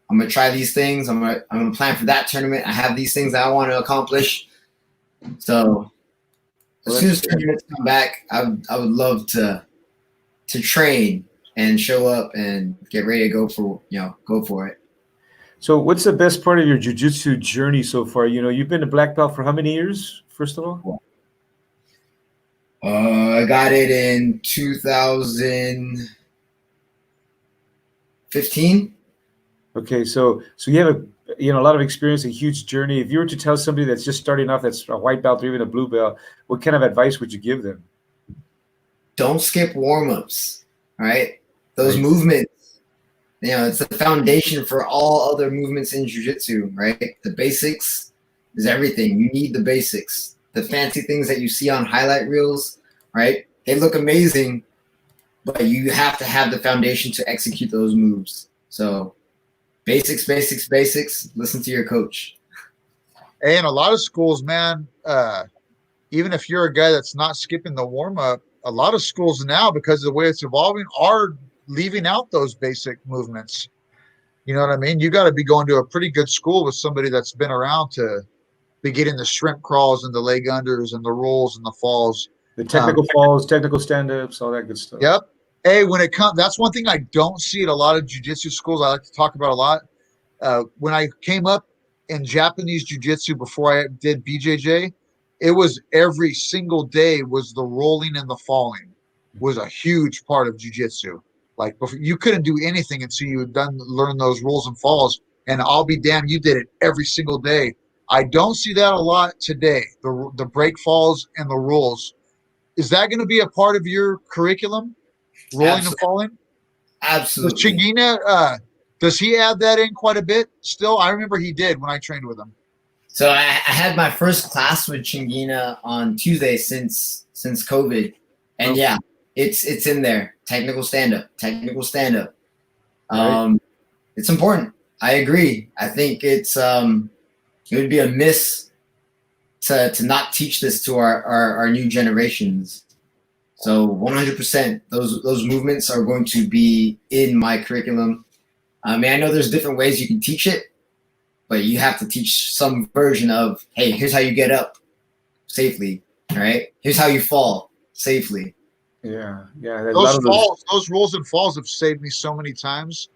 I'm gonna try these things. I'm gonna plan for that tournament. I have these things that I want to accomplish. So as soon as tournaments come back, I would love to train and show up and get ready to go for it. So what's the best part of your jiu-jitsu journey so far? You've been a black belt for how many years, first of all? I got it in 2015. Okay, so you have a lot of experience, a huge journey. If you were to tell somebody that's just starting off, that's a white belt or even a blue belt, what kind of advice would you give them? Don't skip warm-ups, right? Those Right. movements, it's the foundation for all other movements in jiu-jitsu, right? The basics is everything. You need the basics. The fancy things that you see on highlight reels, right? They look amazing, but you have to have the foundation to execute those moves. So basics, basics, basics. Listen to your coach. And a lot of schools, man, even if you're a guy that's not skipping the warm up, a lot of schools now, because of the way it's evolving, are leaving out those basic movements. You know what I mean? You got to be going to a pretty good school with somebody that's been around to be getting the shrimp crawls and the leg unders and the rolls and the falls. The technical falls, technical stand-ups, all that good stuff. Yep. Hey, when it comes, that's one thing I don't see at a lot of jiu-jitsu schools. I like to talk about a lot. When I came up in Japanese jiu-jitsu before I did BJJ, it was every single day was the rolling and the falling was a huge part of jiu-jitsu. Like you couldn't do anything until you had learn those rolls and falls. And I'll be damned, you did it every single day. I don't see that a lot today. The break falls and the rolls. Is that going to be a part of your curriculum? Rolling and falling? Absolutely. Does Tinguinha, does he add that in quite a bit still? I remember he did when I trained with him. So I had my first class with Tinguinha on Tuesday since COVID. And yeah, it's in there. Technical stand-up. Right. It's important. I agree. I think it would be a miss to not teach this to our new generations. So 100%, those movements are going to be in my curriculum. I mean, I know there's different ways you can teach it, but you have to teach some version of, hey, here's how you get up safely, all right? Here's how you fall safely. Yeah. Those falls, those rolls and falls have saved me so many times.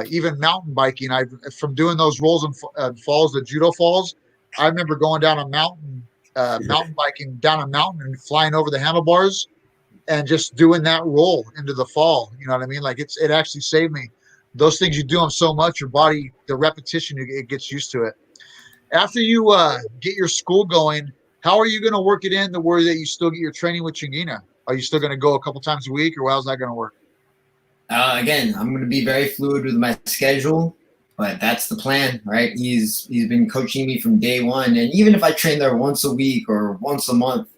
Even mountain biking, from doing those rolls and falls, the judo falls. I remember going down a mountain, mountain biking down a mountain and flying over the handlebars, and just doing that roll into the fall. You know what I mean? Like it actually saved me. Those things, you do them so much, your body, the repetition, it gets used to it. After you get your school going, how are you going to work it in to where that you still get your training with Tinguinha? Are you still going to go a couple times a week, or how's that going to work? Again, I'm going to be very fluid with my schedule, but that's the plan, right? He's been coaching me from day one, and even if I train there once a week or once a month,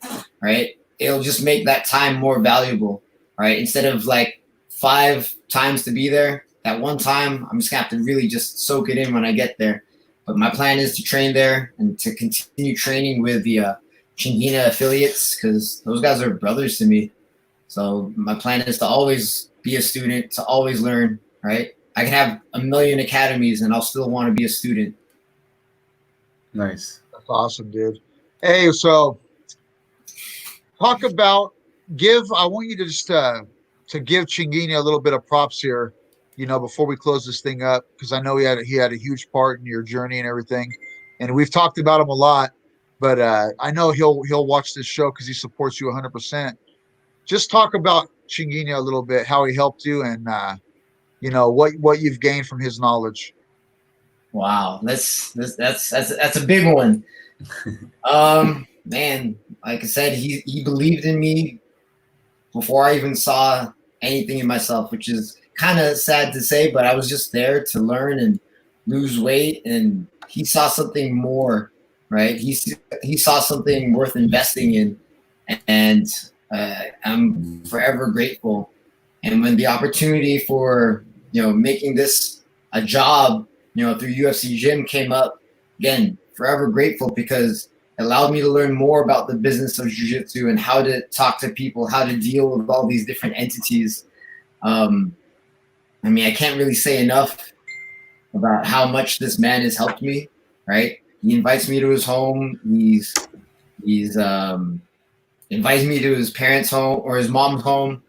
right, it'll just make that time more valuable, right? Instead of like 5 times to be there, that one time I'm just going to have to really just soak it in when I get there. But my plan is to train there and to continue training with the Tinguinha affiliates, because those guys are brothers to me. So my plan is to always be a student, to always learn, right? I can have a million academies and I'll still want to be a student. Nice. That's awesome, dude. Hey, so talk about I want you to just to give Tinguinha a little bit of props here, before we close this thing up, because I know he had a huge part in your journey and everything, and we've talked about him a lot, but I know he'll watch this show because he supports you 100%. Just talk about Tinguinha a little bit, how he helped you, and what you've gained from his knowledge. Wow, that's a big one. Man, like I said, he believed in me before I even saw anything in myself, which is kind of sad to say, but I was just there to learn and lose weight, and he saw something more, right? He saw something worth investing in, and I'm forever grateful. And when the opportunity for making this a job, through UFC Gym came up, again, forever grateful, because it allowed me to learn more about the business of jiu-jitsu and how to talk to people, how to deal with all these different entities. I mean, I can't really say enough about how much this man has helped me, right? He invites me to his home. He's invites me to his parents' home or his mom's home.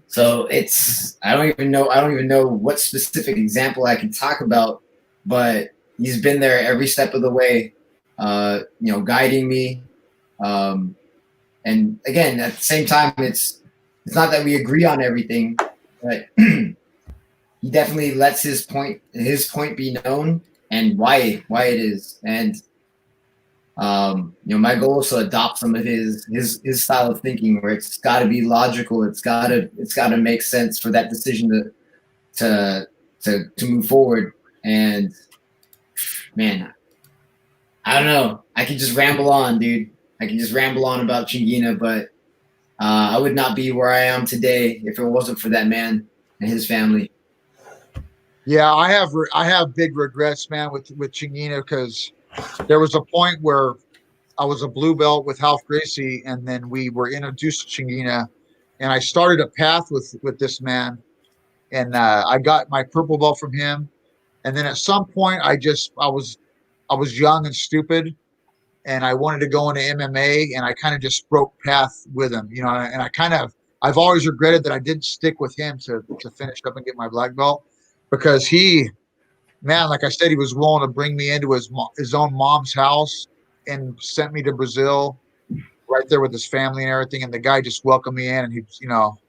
So I don't even know what specific example I can talk about, but he's been there every step of the way, guiding me. And again, at the same time, it's not that we agree on everything, but he definitely lets his point be known, and why it is. And my goal is to adopt some of his style of thinking, where it's got to be logical. It's got to make sense for that decision to move forward. And man, I don't know. I could just ramble on, dude. I can just ramble on about Tinguinha, but I would not be where I am today if it wasn't for that man and his family. Yeah, I have big regrets, man, with Tinguinha, because there was a point where I was a blue belt with Ralph Gracie, and then we were introduced to Tinguinha, and I started a path with this man, and I got my purple belt from him, and then at some point I was young and stupid, and I wanted to go into MMA, and I kind of just broke path with him, and I've always regretted that I didn't stick with him to finish up and get my black belt, because man, like I said, he was willing to bring me into his own mom's house and sent me to Brazil right there with his family and everything. And the guy just welcomed me in, and he's,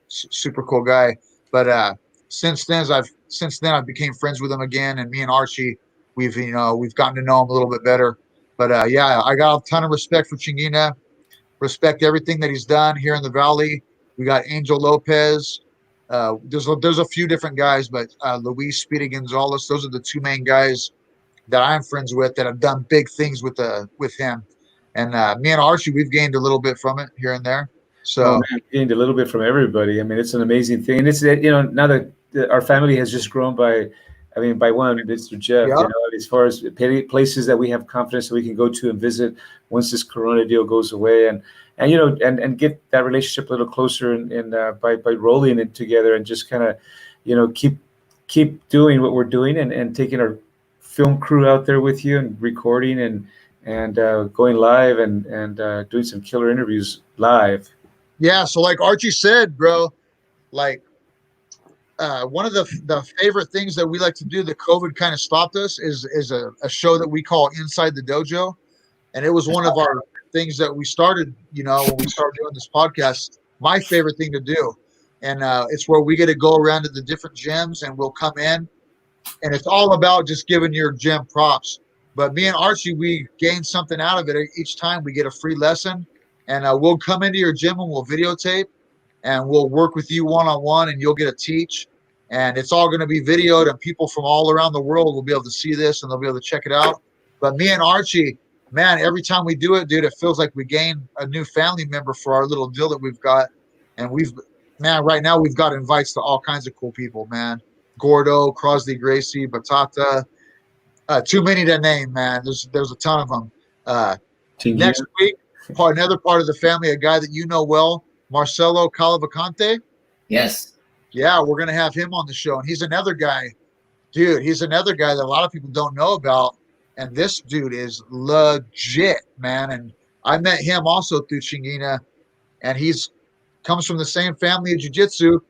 super cool guy. But since then I became friends with him again, and me and Archie, we've gotten to know him a little bit better. But yeah, I got a ton of respect for Tinguinha, respect everything that he's done here in the Valley. We got Angel Lopez. There's a few different guys, but Luis Speedy Gonzalez, those are the two main guys that I'm friends with that have done big things with him. And me and Archie, we've gained a little bit from it here and there. So man, gained a little bit from everybody. I mean, it's an amazing thing. And it's, now that our family has just grown by one, Mr. Jeff, yeah. As far as places that we have confidence that we can go to and visit once this Corona deal goes away, and get that relationship a little closer, and by rolling it together, and just kind of, keep doing what we're doing, and taking our film crew out there with you, and recording, and going live, and doing some killer interviews live. Yeah. So like Archie said, bro, like one of the favorite things that we like to do that COVID kind of stopped us is a show that we call Inside the Dojo. And it was one of our things that we started, when we started doing this podcast, my favorite thing to do. And it's where we get to go around to the different gyms, and we'll come in, and it's all about just giving your gym props. But me and Archie, we gain something out of it each time. We get a free lesson, and we'll come into your gym and we'll videotape, and we'll work with you one-on-one, and you'll get to teach. And it's all going to be videoed, and people from all around the world will be able to see this, and they'll be able to check it out. But me and Archie, man, every time we do it, dude, it feels like we gain a new family member for our little deal that we've got. And right now we've got invites to all kinds of cool people, man. Gordo, Crosley Gracie, Batata, too many to name, man. There's a ton of them. Next week, another part of the family, a guy that you know well, Marcelo Calavacante. Yes. Yeah, we're going to have him on the show. And he's another guy, dude, that a lot of people don't know about. And this dude is legit, man. And I met him also through Tinguinha, and he's comes from the same family of jiu-jitsu,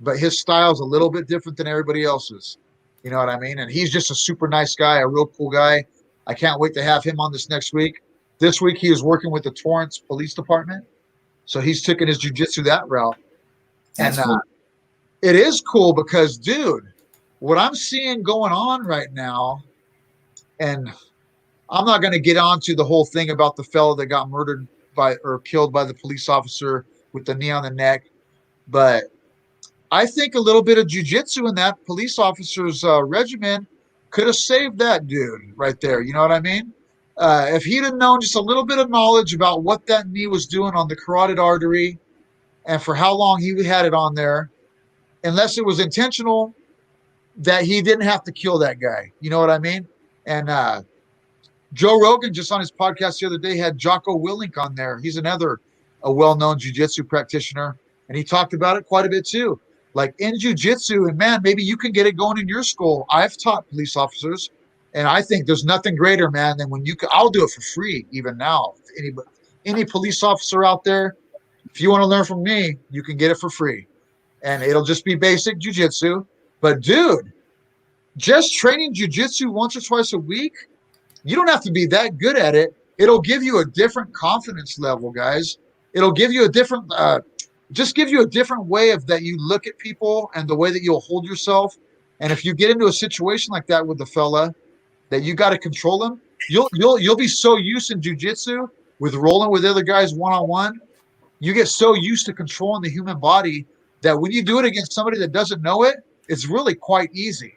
but his style is a little bit different than everybody else's. You know what I mean? And he's just a super nice guy, a real cool guy. I can't wait to have him on this next week. This week he is working with the Torrance Police Department, so he's taking his jiu-jitsu that route. That's and cool. It is cool because, dude, what I'm seeing going on right now, and I'm not going to get on to the whole thing about the fellow that got murdered or killed by the police officer with the knee on the neck, but I think a little bit of jiu-jitsu in that police officer's regimen could have saved that dude right there. You know what I mean? If he'd have known just a little bit of knowledge about what that knee was doing on the carotid artery and for how long he had it on there, unless it was intentional, that he didn't have to kill that guy. You know what I mean? And Joe Rogan, just on his podcast the other day, had Jocko Willink on there. He's a well-known jiu-jitsu practitioner, and he talked about it quite a bit too. Like in jiu-jitsu, and man, maybe you can get it going in your school. I've taught police officers, and I think there's nothing greater, man, than when I'll do it for free even now. Any police officer out there, if you want to learn from me, you can get it for free. And it'll just be basic jiu-jitsu. But dude, just training jiu-jitsu once or twice a week, you don't have to be that good at it. It'll give you a different confidence level, guys. It'll give you a different, just give you a different way of that you look at people and the way that you'll hold yourself. And if you get into a situation like that with the fella, that you got to control them. You'll be so used in jiu-jitsu with rolling with other guys one-on-one. You get so used to controlling the human body that when you do it against somebody that doesn't know it, it's really quite easy.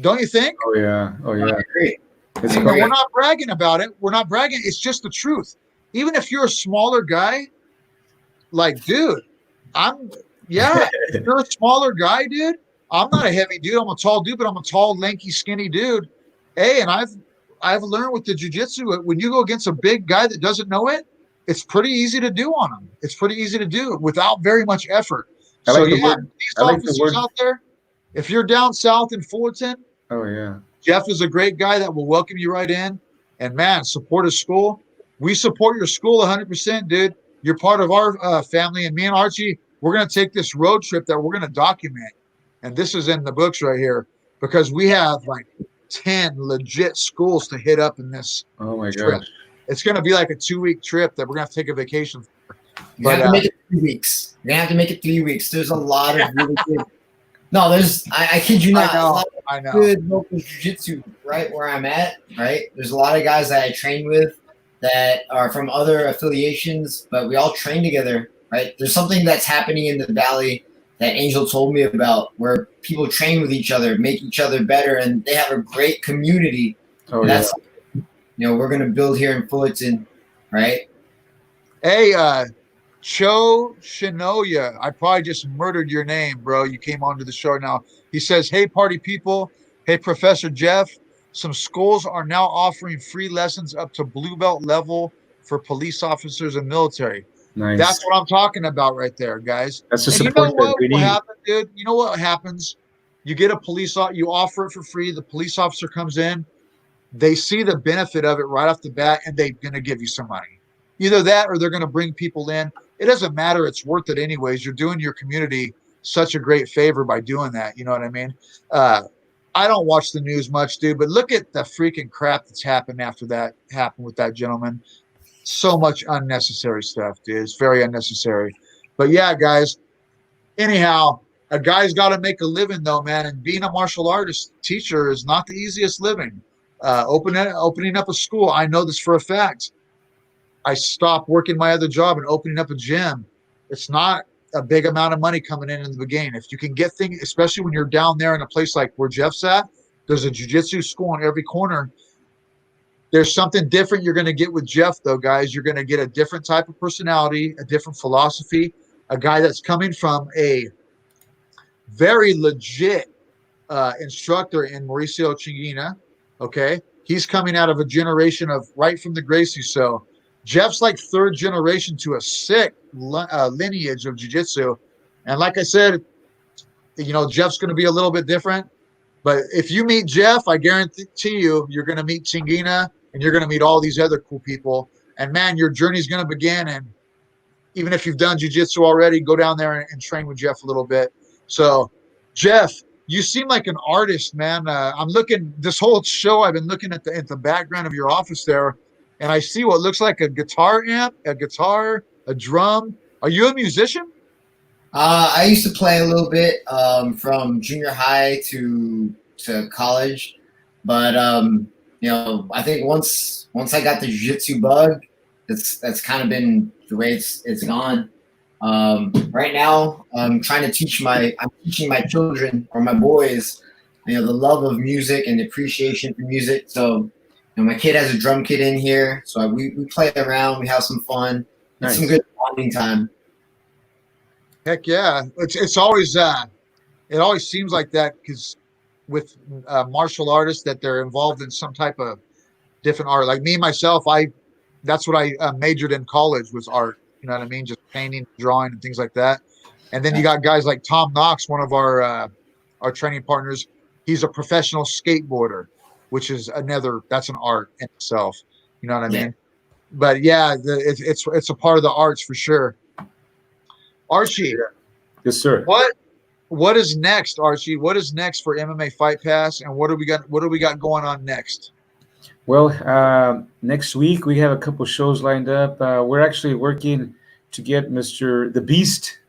Don't you think? Oh yeah. Oh yeah. I agree. It's And quite, we're not bragging about it. We're not bragging. It's just the truth. Even if you're a smaller guy, like, dude, if you're a smaller guy, dude, I'm not a heavy dude. I'm a tall dude, but I'm a tall, lanky, skinny dude. Hey, and I've learned with the jiu-jitsu, when you go against a big guy that doesn't know it, it's pretty easy to do on him. It's pretty easy to do without very much effort. I So like the yeah, word. these I like the officers word. out there, if you're down south in Fullerton, Oh yeah. Jeff is a great guy that will welcome you right in. And man, support his school. We support your school 100%, dude. You're part of our family. And me and Archie, we're going to take this road trip that we're going to document. And this is in the books right here because we have like 10 legit schools to hit up in this Oh my trip. gosh. It's going to be like a 2-week trip that we're going to take a vacation for. You have to make it 3 weeks. You're gonna have to make it 3 weeks. There's a lot of really good. No, I kid you not. I know. Good local jiu-jitsu right where I'm at. Right, there's a lot of guys that I train with that are from other affiliations, but we all train together. Right, there's something that's happening in the valley that Angel told me about, where people train with each other, make each other better, and they have a great community. Oh And yeah. that's we're gonna build here in Fullerton, right? Hey, Cho Shinoya, I probably just murdered your name, bro. You came onto the show now. He says, hey, party people. Hey, Professor Jeff. Some schools are now offering free lessons up to blue belt level for police officers and military. Nice. That's what I'm talking about right there, guys. That's the And you know support that what we will need. happen, dude? You know what happens? You get a you offer it for free. The police officer comes in. They see the benefit of it right off the bat, and they're going to give you some money. Either that or they're going to bring people in. It doesn't matter. It's worth it anyways. You're doing your community such a great favor by doing that. You know what I mean? I don't watch the news much, dude, but look at the freaking crap that's happened after that happened with that gentleman. So much unnecessary stuff, dude. It's very unnecessary. But yeah, guys, anyhow, a guy's got to make a living though, man. And being a martial artist teacher is not the easiest living. Opening up a school, I know this for a fact. I stopped working my other job and opening up a gym. It's not a big amount of money coming in the beginning. If you can get things, especially when you're down there in a place like where Jeff's at, there's a jiu-jitsu school on every corner. There's something different you're going to get with Jeff, though, guys. You're going to get a different type of personality, a different philosophy, a guy that's coming from a very legit instructor in Mauricio Tinguinha. Okay. He's coming out of a generation of right from the Gracie. So Jeff's like third generation to a sick lineage of jiu-jitsu. And like I said, Jeff's going to be a little bit different. But if you meet Jeff, I guarantee you're going to meet Tinguinha and you're going to meet all these other cool people. And man, your journey's going to begin. And even if you've done jiu-jitsu already, go down there and train with Jeff a little bit. So, Jeff, you seem like an artist, man. I'm looking this whole show. I've been looking at the background of your office there, and I see what looks like a guitar amp, a guitar, a drum. Are you a musician? I used to play a little bit from junior high to college, but I think once I got the jiu-jitsu bug, that's kind of been the way it's gone. Right now, I'm teaching my children or my boys, the love of music and the appreciation for music. So, my kid has a drum kit in here, so we play around, we have some fun, Nice. It's some good bonding time. Heck yeah! It's always it always seems like that because with martial artists that they're involved in some type of different art. Like me myself, that's what I majored in college was art. You know what I mean? Just painting, drawing, and things like that. And then you got guys like Tom Knox, one of our training partners. He's a professional skateboarder, which is that's an art in itself. You know what I mean? But yeah, it's a part of the arts for sure. Archie, Yes, sir. what is next, Archie? What is next for MMA Fight Pass, and what do we got going on next? Well, next week we have a couple shows lined up. We're actually working to get Mr. The Beast.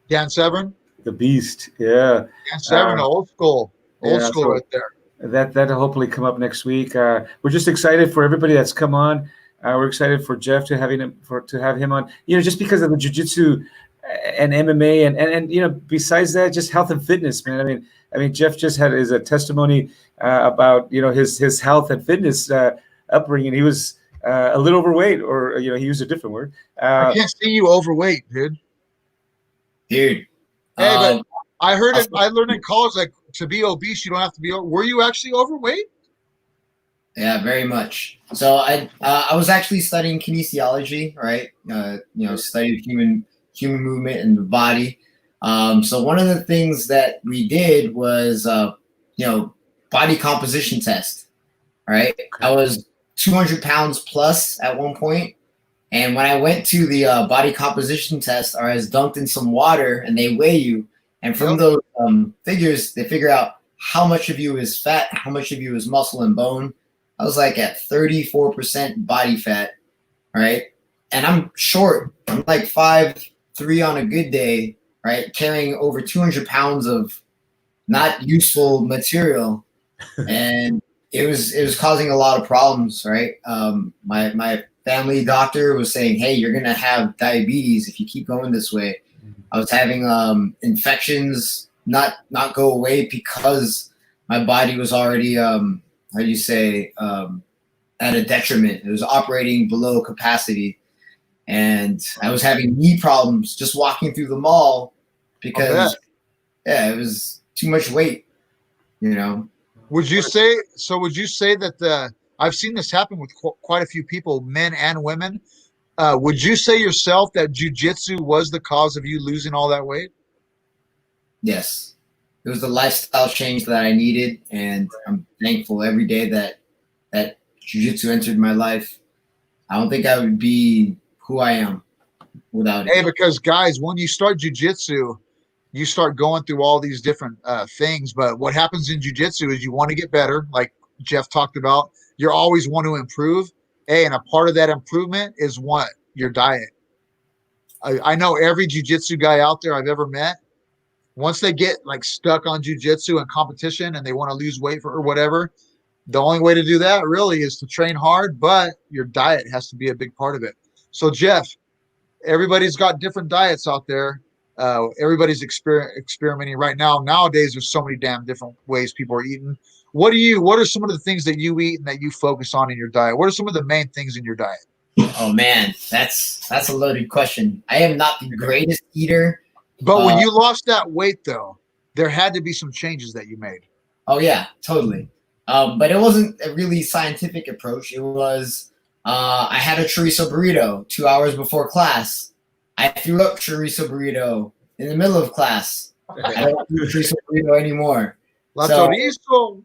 Dan Severn? The Beast, yeah. Dan Severn, old school so right there. That'll hopefully come up next week. We're just excited for everybody that's come on. We're excited for Jeff to have him on. Just because of the jiu-jitsu and MMA and besides that, just health and fitness, man. I mean, Jeff just had his testimony about his health and fitness upbringing. He was a little overweight, or he used a different word. I can't see you overweight, dude. Dude. Hey, but I learned in college, like, to be obese, you don't have to be. Were you actually overweight? Yeah, very much. So I was actually studying kinesiology, right? Studied human movement and the body. So one of the things that we did was body composition test. Right, I was 200 pounds plus at one point, and when I went to the body composition test, I was dunked in some water, and they weigh you, and from those figures, they figure out how much of you is fat, how much of you is muscle and bone. I was like at 34% body fat, right? And I'm short. I'm like 5'3" on a good day, right? Carrying over 200 pounds of not useful material. And it was causing a lot of problems, right? My family doctor was saying, hey, you're going to have diabetes if you keep going this way. I was having infections not go away because my body was already at a detriment. It was operating below capacity, and I was having knee problems just walking through the mall because it was too much weight. Would you say that I've seen this happen with quite a few people, men and women? Would you say yourself that jiu-jitsu was the cause of you losing all that weight? Yes. It was the lifestyle change that I needed, and I'm thankful every day that jiu-jitsu entered my life. I don't think I would be who I am without it. Hey, because guys, when you start jiu-jitsu, you start going through all these different things. But what happens in jiu-jitsu is you want to get better, like Jeff talked about. You always want to improve. Hey, and a part of that improvement is what? Your diet. I know every jiu-jitsu guy out there I've ever met, once they get like stuck on jiu-jitsu and competition and they want to lose weight or whatever, the only way to do that really is to train hard, but your diet has to be a big part of it. So Jeff, everybody's got different diets out there. Everybody's experimenting right now. Nowadays, there's so many damn different ways people are eating. What are some of the things that you eat and that you focus on in your diet? What are some of the main things in your diet? Oh man, that's a loaded question. I am not the greatest eater. But when you lost that weight, though, there had to be some changes that you made. Oh yeah, totally. But it wasn't a really scientific approach. It was I had a chorizo burrito 2 hours before class. I threw up chorizo burrito in the middle of class. I don't do chorizo burrito anymore. Chorizo.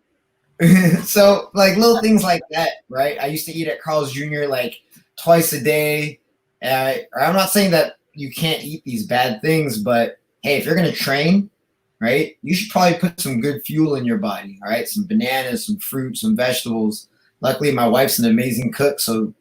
So like little things like that, right? I used to eat at Carl's Jr. like twice a day. I'm not saying that you can't eat these bad things, but hey, if you're going to train, right, you should probably put some good fuel in your body, all right? Some bananas, some fruit, some vegetables. Luckily, my wife's an amazing cook, so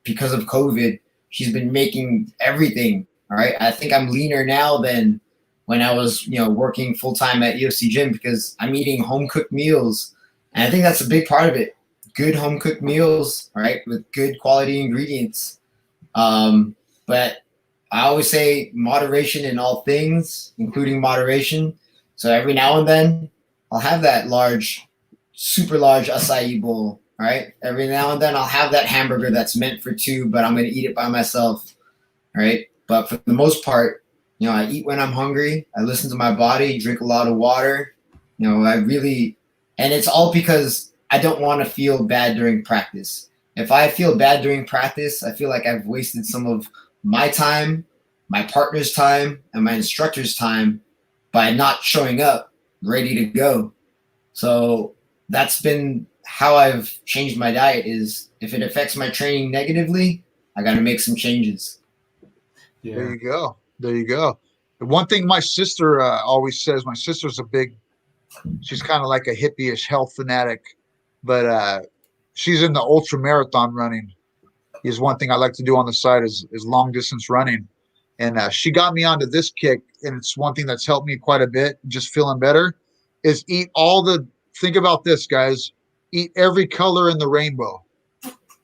because of COVID, she's been making everything, all right? I think I'm leaner now than when I was, working full-time at UFC Gym because I'm eating home-cooked meals, and I think that's a big part of it. Good home-cooked meals, all right, with good quality ingredients. But I always say moderation in all things, including moderation. So every now and then, I'll have that super large acai bowl, all right? Every now and then, I'll have that hamburger that's meant for two, but I'm going to eat it by myself, all right? But for the most part, I eat when I'm hungry. I listen to my body, drink a lot of water. And it's all because I don't want to feel bad during practice. If I feel bad during practice, I feel like I've wasted some of my time, my partner's time, and my instructor's time by not showing up ready to go. So that's been how I've changed my diet is if it affects my training negatively, I got to make some changes. Yeah. There you go. The one thing my sister always says, my sister's she's kind of like a hippie-ish health fanatic, but she's in the ultra marathon running. Is one thing I like to do on the side is long distance running. And she got me onto this kick, and it's one thing that's helped me quite a bit, just feeling better, is eat all the think about this, guys. Eat every color in the rainbow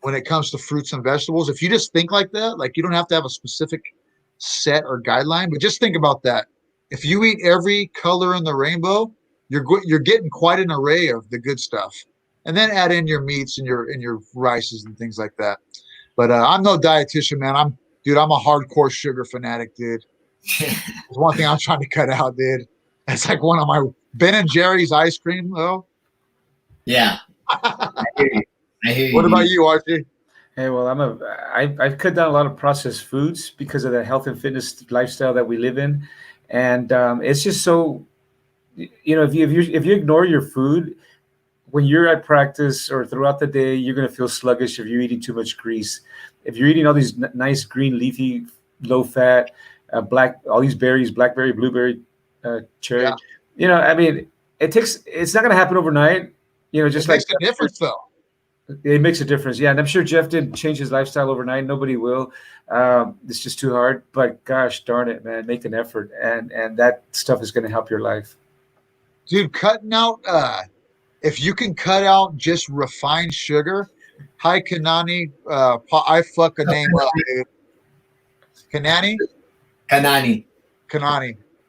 when it comes to fruits and vegetables. If you just think like that, like you don't have to have a specific set or guideline, but just think about that. If you eat every color in the rainbow, you're getting quite an array of the good stuff, and then add in your meats and your rices and things like that. But I'm no dietitian, man. I'm a hardcore sugar fanatic, dude. It's one thing I'm trying to cut out, dude. It's like one of my Ben and Jerry's ice cream, though. Yeah. I hear you. What about you, Archie? Hey, well, I've cut down a lot of processed foods because of the health and fitness lifestyle that we live in, and it's just so, if you ignore your food when you're at practice or throughout the day, you're gonna feel sluggish if you're eating too much grease. If you're eating all these nice green leafy, low fat, all these berries, blackberry, blueberry, cherry, I mean, it's not gonna happen overnight. Just it makes a difference though. It makes a difference, yeah. And I'm sure Jeff didn't change his lifestyle overnight. Nobody will. It's just too hard. But gosh darn it, man, make an effort, and that stuff is going to help your life. Dude, cutting out. If you can cut out just refined sugar, hi Kanani. I fuck a name up, dude. Kanani.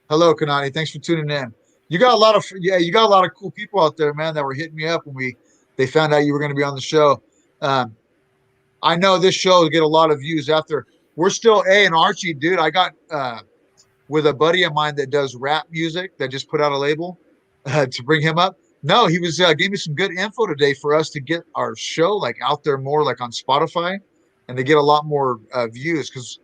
Hello, Kanani. Thanks for tuning in. You got a lot of cool people out there, man, that were hitting me up when they found out you were going to be on the show. I know this show will get a lot of views after. We're still and Archie, dude. I got with a buddy of mine that does rap music that just put out a label to bring him up. No, he was gave me some good info today for us to get our show like out there more, like on Spotify, and to get a lot more views because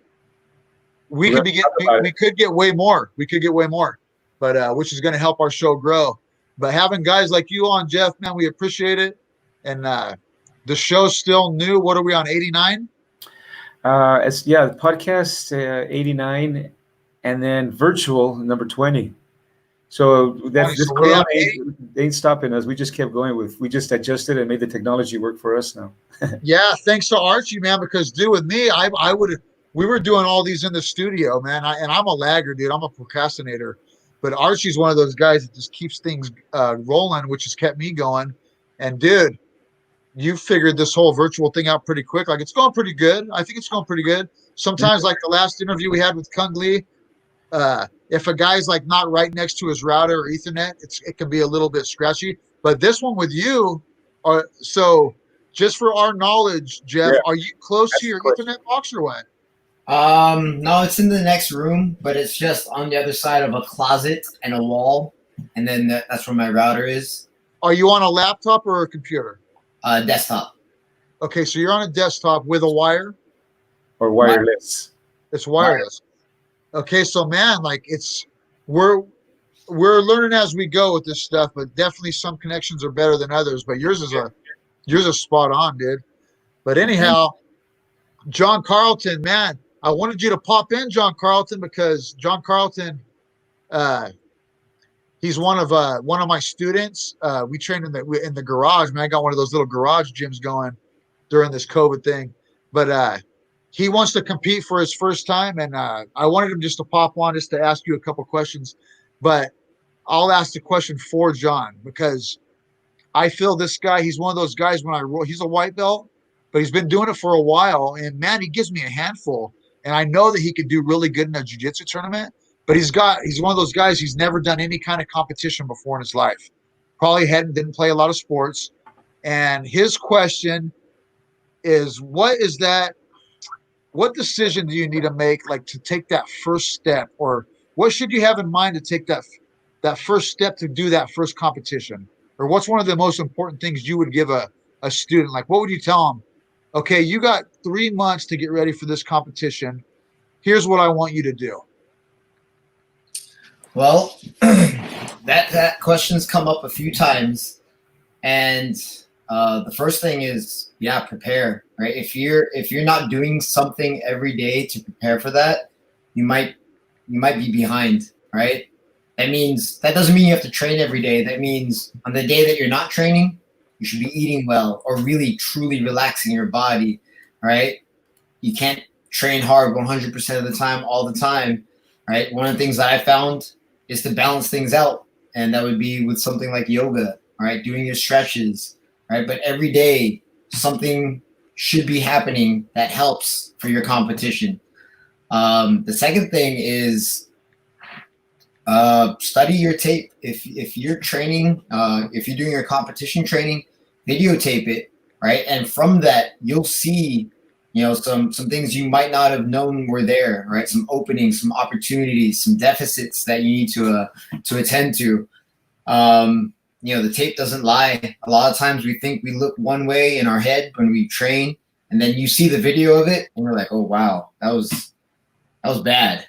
we could get way more. We could get way more, but which is going to help our show grow. But having guys like you on, Jeff, man, we appreciate it. And the show's still new. What are we on, 89? The podcast 89, and then virtual number 20. So that's this corona ain't stopping us. We just kept going we just adjusted and made the technology work for us now. Yeah, thanks to Archie, man, because dude, with me, we were doing all these in the studio, man. I'm a lagger, dude. I'm a procrastinator. But Archie's one of those guys that just keeps things rolling, which has kept me going. And dude, you figured this whole virtual thing out pretty quick. Like it's going pretty good. I think it's going pretty good. Sometimes, like the last interview we had with Kung Lee, if a guy's like not right next to his router or Ethernet, it can be a little bit scratchy. But this one with you, so just for our knowledge, Jeff, are you close to your Ethernet box or what? No, it's in the next room, but it's just on the other side of a closet and a wall, and then that's where my router is. Are you on a laptop or a computer? Desktop. Okay, so you're on a desktop with a wire? Or wireless. It's wireless. Okay, so man, like we're learning as we go with this stuff, but definitely some connections are better than others. But yours is spot on, dude. But anyhow, John Carlton, man, I wanted you to pop in, John Carlton, because John Carlton, he's one of my students. We trained in the garage, man. I got one of those little garage gyms going during this COVID thing, but he wants to compete for his first time, and I wanted him just to pop on just to ask you a couple questions. But I'll ask the question for John because I feel this guy. He's one of those guys he's a white belt, but he's been doing it for a while, and man, he gives me a handful. And I know that he could do really good in a jiu-jitsu tournament, but he's one of those guys. He's never done any kind of competition before in his life. Probably didn't play a lot of sports. And his question is, what decision do you need to make, like to take that first step, or what should you have in mind to take that first step to do that first competition? Or what's one of the most important things you would give a student? Like, what would you tell them? Okay, you got 3 months to get ready for this competition. Here's what I want you to do. Well, that question's come up a few times, and the first thing is, prepare. Right? If you're not doing something every day to prepare for that, you might be behind. Right? That doesn't mean you have to train every day. That means on the day that you're not training, you should be eating well or really truly relaxing your body, right? You can't train hard 100% of the time, all the time, right? One of the things that I found is to balance things out, and that would be with something like yoga, right? Doing your stretches, right? But every day, something should be happening that helps for your competition. The second thing is study your tape. If you're training, if you're doing your competition training, videotape it, right? And from that, you'll see, some things you might not have known were there, right? Some openings, some opportunities, some deficits that you need to attend to. The tape doesn't lie. A lot of times we think we look one way in our head when we train, and then you see the video of it, and you're like, "Oh wow, that was bad."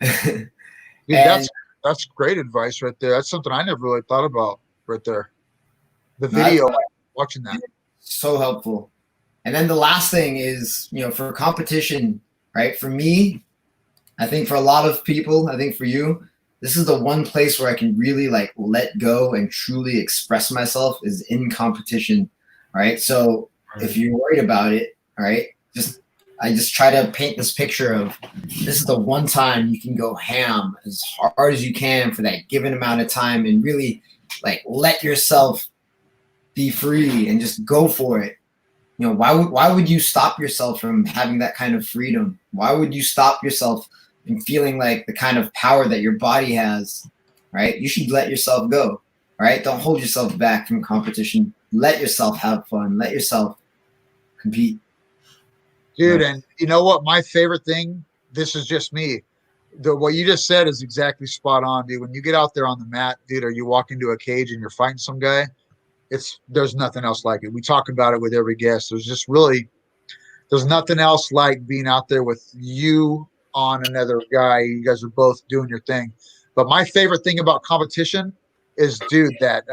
Dude, And that's great advice right there. That's something I never really thought about right there. The video, watching that. So helpful. And then the last thing is, for competition, right? For me, I think for a lot of people, I think for you, this is the one place where I can really like let go and truly express myself is in competition, right? So if you're worried about it, right, I just try to paint this picture of this is the one time you can go ham as hard as you can for that given amount of time and really like let yourself be free and just go for it. Why would you stop yourself from having that kind of freedom? Why would you stop yourself and feeling like the kind of power that your body has, right? You should let yourself go, right? Don't hold yourself back from competition. Let yourself have fun. Let yourself compete. Dude, and you know what? My favorite thing, this is just me. What you just said is exactly spot on, dude. When you get out there on the mat, dude, or you walk into a cage and you're fighting some guy, there's nothing else like it. We talk about it with every guest. There's nothing else like being out there with you on another guy. You guys are both doing your thing. But my favorite thing about competition is, dude, that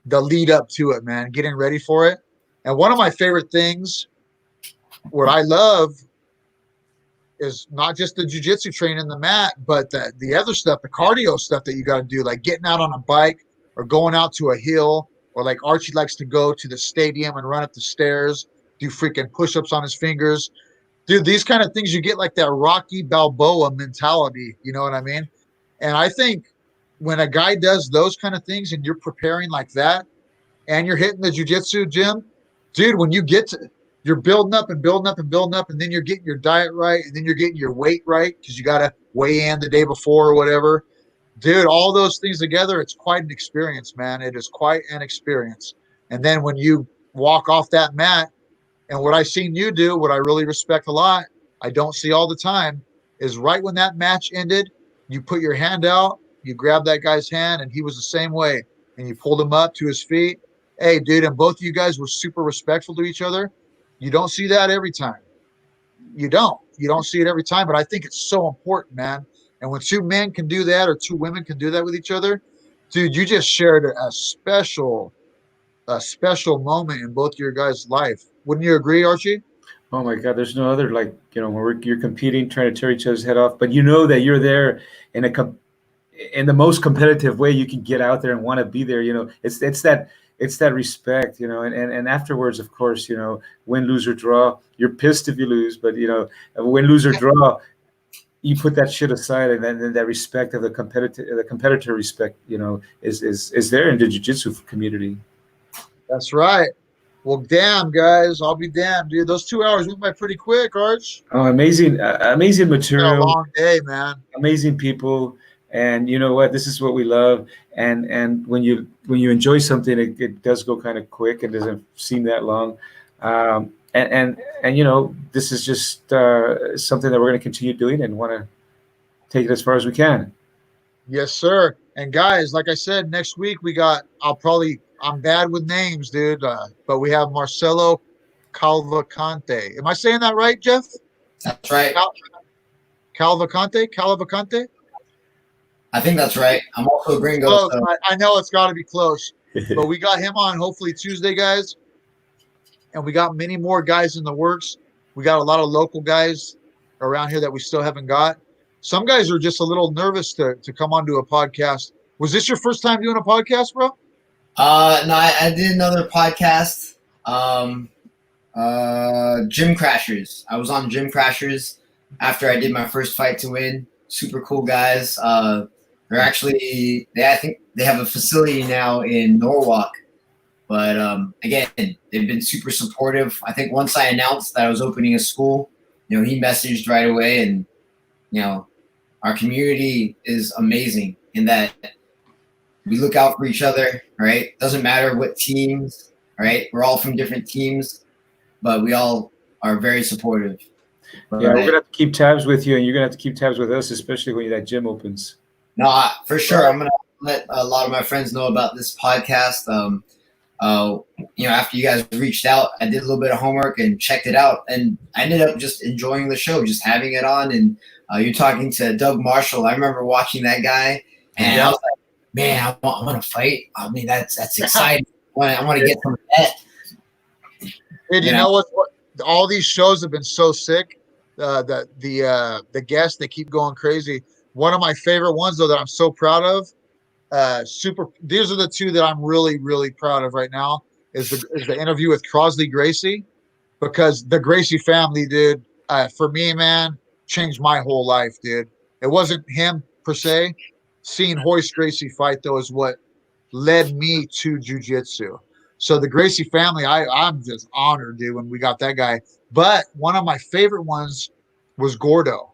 the lead up to it, man, getting ready for it. And one of my favorite things, what I love is not just the jiu-jitsu training in the mat, but the other stuff, the cardio stuff that you got to do, like getting out on a bike or going out to a hill, or like Archie likes to go to the stadium and run up the stairs, do freaking push-ups on his fingers. Dude, these kind of things, you get like that Rocky Balboa mentality. You know what I mean? And I think when a guy does those kind of things and you're preparing like that and you're hitting the jiu-jitsu gym, dude, when you get to, you're building up and building up and building up, and then you're getting your diet right, and then you're getting your weight right because you got to weigh in the day before or whatever. Dude, all those things together, it's quite an experience, man. It is quite an experience. And then when you walk off that mat, and what I've seen you do, what I really respect a lot, I don't see all the time, is right when that match ended, you put your hand out, you grab that guy's hand, and he was the same way, and you pulled him up to his feet. Hey, dude, and both of you guys were super respectful to each other. You don't see that every time. You don't see it every time, but I think it's so important, man. And when two men can do that, or two women can do that with each other, dude, you just shared a special moment in both your guys' life. Wouldn't you agree, Archie? Oh my God, there's no other, like, when you're competing, trying to tear each other's head off, but you know that you're there in the most competitive way you can get out there and want to be there. It's that respect, and afterwards, of course, win, lose or draw, you're pissed if you lose, but win, lose or draw, you put that shit aside, and then that respect of the competitor respect, is there in the jiu-jitsu community. That's right. Well, damn, guys, I'll be damned, dude. Those 2 hours went by pretty quick, Arch. Oh, amazing material. A long day, man. Amazing people, and you know what? This is what we love. And when you enjoy something, it does go kind of quick. It doesn't seem that long. And this is just something that we're going to continue doing and want to take it as far as we can. Yes, sir. And guys, like I said, next week I'm bad with names, dude. But we have Marcelo Cavalcante. Am I saying that right, Jeff? That's right. Cavalcante? I think that's right. I'm also a gringo. Close. So. I know it's got to be close. But we got him on hopefully Tuesday, guys. And we got many more guys in the works. We got a lot of local guys around here that we still haven't got. Some guys are just a little nervous to come onto a podcast. Was this your first time doing a podcast, bro? No, I did another podcast. Gym Crashers. I was on Gym Crashers after I did my first Fight to Win. Super cool guys. I think they have a facility now in Norwalk. But again, they've been super supportive. I think once I announced that I was opening a school, you know, he messaged right away, and you know, our community is amazing in that we look out for each other, right? Doesn't matter what teams, right? We're all from different teams, but we all are very supportive. But, Yeah, we're gonna have to keep tabs with you, and you're gonna have to keep tabs with us, especially when that gym opens. No, for sure. I'm gonna let a lot of my friends know about this podcast. You know, after you guys reached out, I did a little bit of homework and checked it out, and I ended up just enjoying the show, just having it on. And you're talking to Doug Marshall. I remember watching that guy, and I was like, man, I want to fight. I mean, that's exciting. I want to get some of that. And you know what? All these shows have been so sick. The guests, they keep going crazy. One of my favorite ones, though, that I'm so proud of. These are the two that I'm really, really proud of right now. Is the interview with Crosley Gracie, because the Gracie family, dude, for me, man, changed my whole life, dude. It wasn't him per se. Seeing Hoist Gracie fight, though, is what led me to jiu-jitsu. So the Gracie family, I'm just honored, dude, when we got that guy. But one of my favorite ones was Gordo.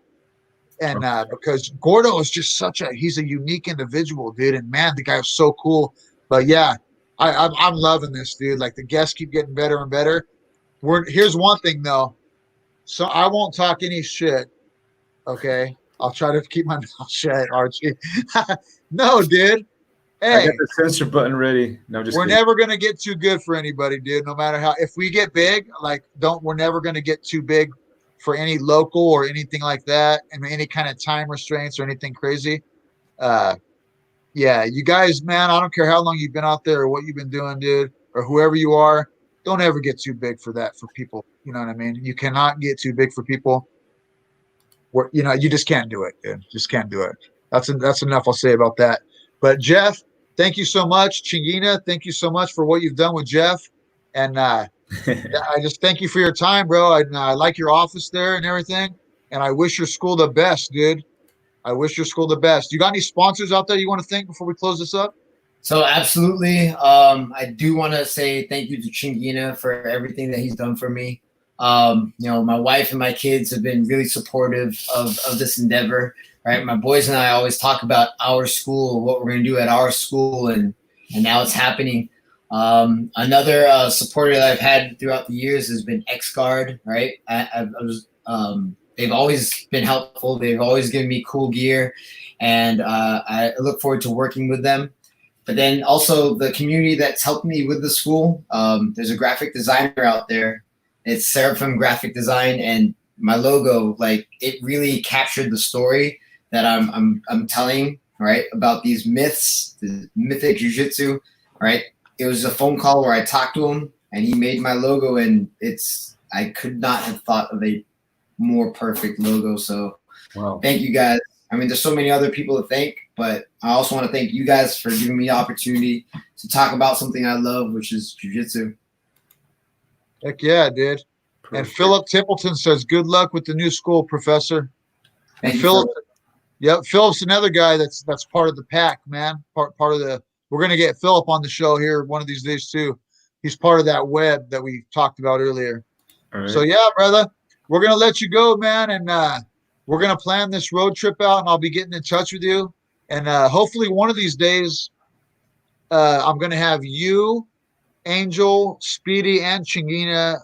And because Gordo is just he's a unique individual, dude. And man, the guy was so cool. But yeah, I'm loving this, dude. Like, the guests keep getting better and better. Here's one thing, though. So I won't talk any shit. Okay. I'll try to keep my mouth shut, Archie. No, dude. Hey, I got the censor button ready. No, just we're kidding. never gonna get too good for anybody, dude. No matter how. If we get big, we're never gonna get too big for any local or anything like that, and any kind of time restraints or anything crazy. Yeah, you guys, man. I don't care how long you've been out there or what you've been doing, dude, or whoever you are. Don't ever get too big for that for people. You know what I mean? You cannot get too big for people. You just can't do it, dude. Just can't do it. That's enough I'll say about that. But Jeff, thank you so much. Tinguinha, thank you so much for what you've done with Jeff. And I just thank you for your time, bro. I like your office there and everything. And I wish your school the best, dude. I wish your school the best. You got any sponsors out there you want to thank before we close this up? So absolutely. I do want to say thank you to Tinguinha for everything that he's done for me. You know, my wife and my kids have been really supportive of this endeavor, right? My boys and I always talk about our school, what we're going to do at our school, and now it's happening. Another supporter that I've had throughout the years has been X-Guard, right? They've always been helpful. They've always given me cool gear, and I look forward to working with them. But then also the community that's helped me with the school. There's a graphic designer out there. It's Seraphim Graphic Design, and my logo, like, it really captured the story that I'm telling, right, about these myths, the mythic jiu-jitsu, right? It was a phone call where I talked to him, and he made my logo, and I could not have thought of a more perfect logo. So Wow. Thank you guys. I mean, there's so many other people to thank, but I also want to thank you guys for giving me the opportunity to talk about something I love, which is jiu-jitsu. Heck yeah, dude. Perfect. And Philip Templeton says, good luck with the new school, Professor. Thank And you, Philip, yep, Philip's another guy that's part of the pack, man. Part of the. We're gonna get Philip on the show here one of these days too. He's part of that web that we talked about earlier. All right. So yeah, brother, we're gonna let you go, man, and we're gonna plan this road trip out, and I'll be getting in touch with you. And hopefully one of these days, I'm gonna have you, Angel, Speedy, and Tinguinha,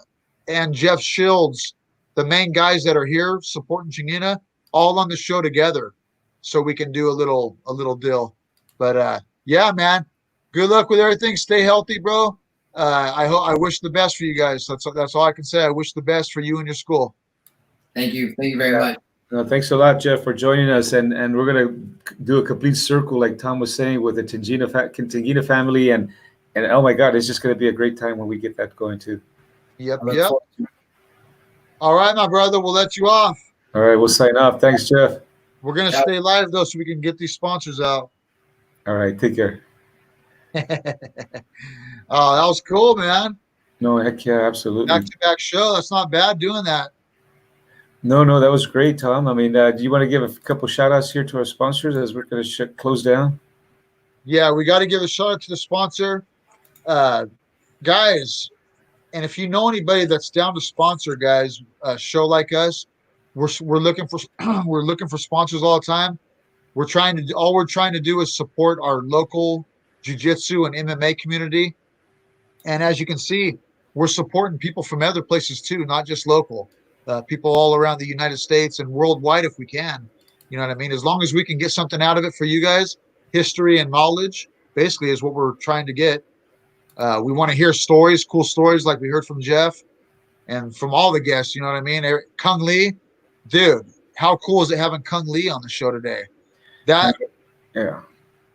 and Jeff Shields, the main guys that are here supporting Tinguinha, all on the show together, so we can do a little deal. But yeah, man, good luck with everything. Stay healthy, bro. I wish the best for you guys. That's all I can say. I wish the best for you and your school. Thank you very much. No, thanks a lot, Jeff, for joining us. And we're gonna do a complete circle, like Tom was saying, with the Tinguinha family, and oh my God, it's just gonna be a great time when we get that going too. Yep. All right, my brother, we'll let you off. All right, we'll sign off. Thanks, Jeff. We're gonna stay live though, so we can get these sponsors out. All right, take care. Oh, that was cool, man. No, heck yeah, absolutely. Back-to-back show. That's not bad doing that. No, that was great, Tom. I mean, do you want to give a couple shout outs here to our sponsors as we're going to close down? Yeah, we got to give a shout out to the sponsor, guys. And if you know anybody that's down to sponsor, guys, a show like us, we're looking for we're looking for sponsors all the time. We're trying to do is support our local jiu-jitsu and MMA community. And as you can see, we're supporting people from other places too, not just local. People all around the United States and worldwide if we can. You know what I mean? As long as we can get something out of it for you guys, history and knowledge basically is what we're trying to get. We want to hear stories, cool stories like we heard from Jeff and from all the guests. You know what I mean? Kung Lee, dude, how cool is it having Kung Lee on the show today? That Yeah.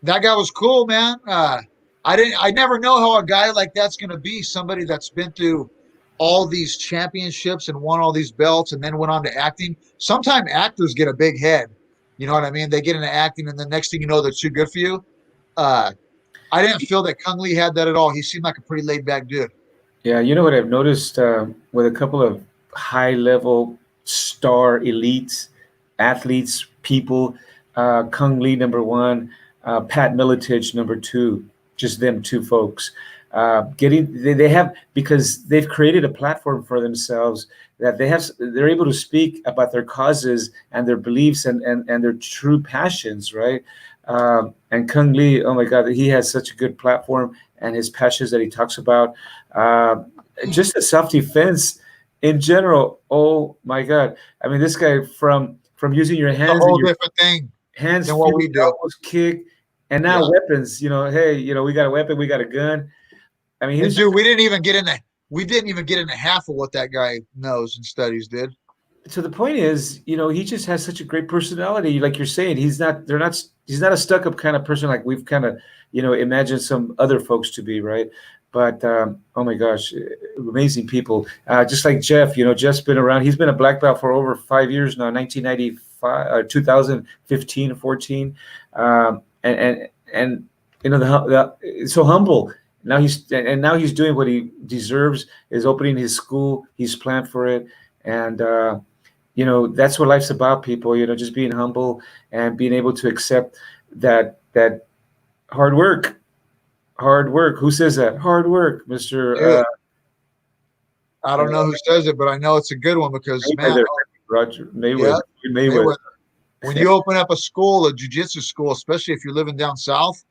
that guy was cool, man. I never know how a guy like that's going to be somebody that's been through all these championships and won all these belts and then went on to acting. Sometimes actors get a big head. You know what I mean? They get into acting and the next thing you know, they're too good for you. I didn't feel that Kung Lee had that at all. He seemed like a pretty laid back dude. Yeah, you know what I've noticed with a couple of high level star elites, athletes, people, Kung Lee number one, Pat Miletich number two, just them two folks. They have, because they've created a platform for themselves that they're able to speak about their causes and their beliefs and their true passions, right? And Kung Lee, oh my God, he has such a good platform and his passions that he talks about. Just the self-defense in general. Oh my God. I mean, this guy from using your hands, a whole different thing hands, than what we do. Kick, and now weapons. Hey, we got a weapon, we got a gun. I mean, dude, we didn't even get into half of what that guy knows and studies, did. So the point is, he just has such a great personality. Like you're saying, he's not a stuck-up kind of person like we've kind of, imagined some other folks to be, right? But oh my gosh, amazing people. Just like Jeff, Jeff's been around. He's been a black belt for over 5 years now, 1995, 2015 or 14, and so humble. Now he's doing what he deserves. Is opening his school. He's planned for it, and that's what life's about, people. Just being humble and being able to accept that hard work. Hard work. Who says that? Hard work, Mr. I don't know who says it, but I know it's a good one because man, Roger Mayweather. Yeah, Mayweather. When you open up a school, a jiu-jitsu school, especially if you're living down south,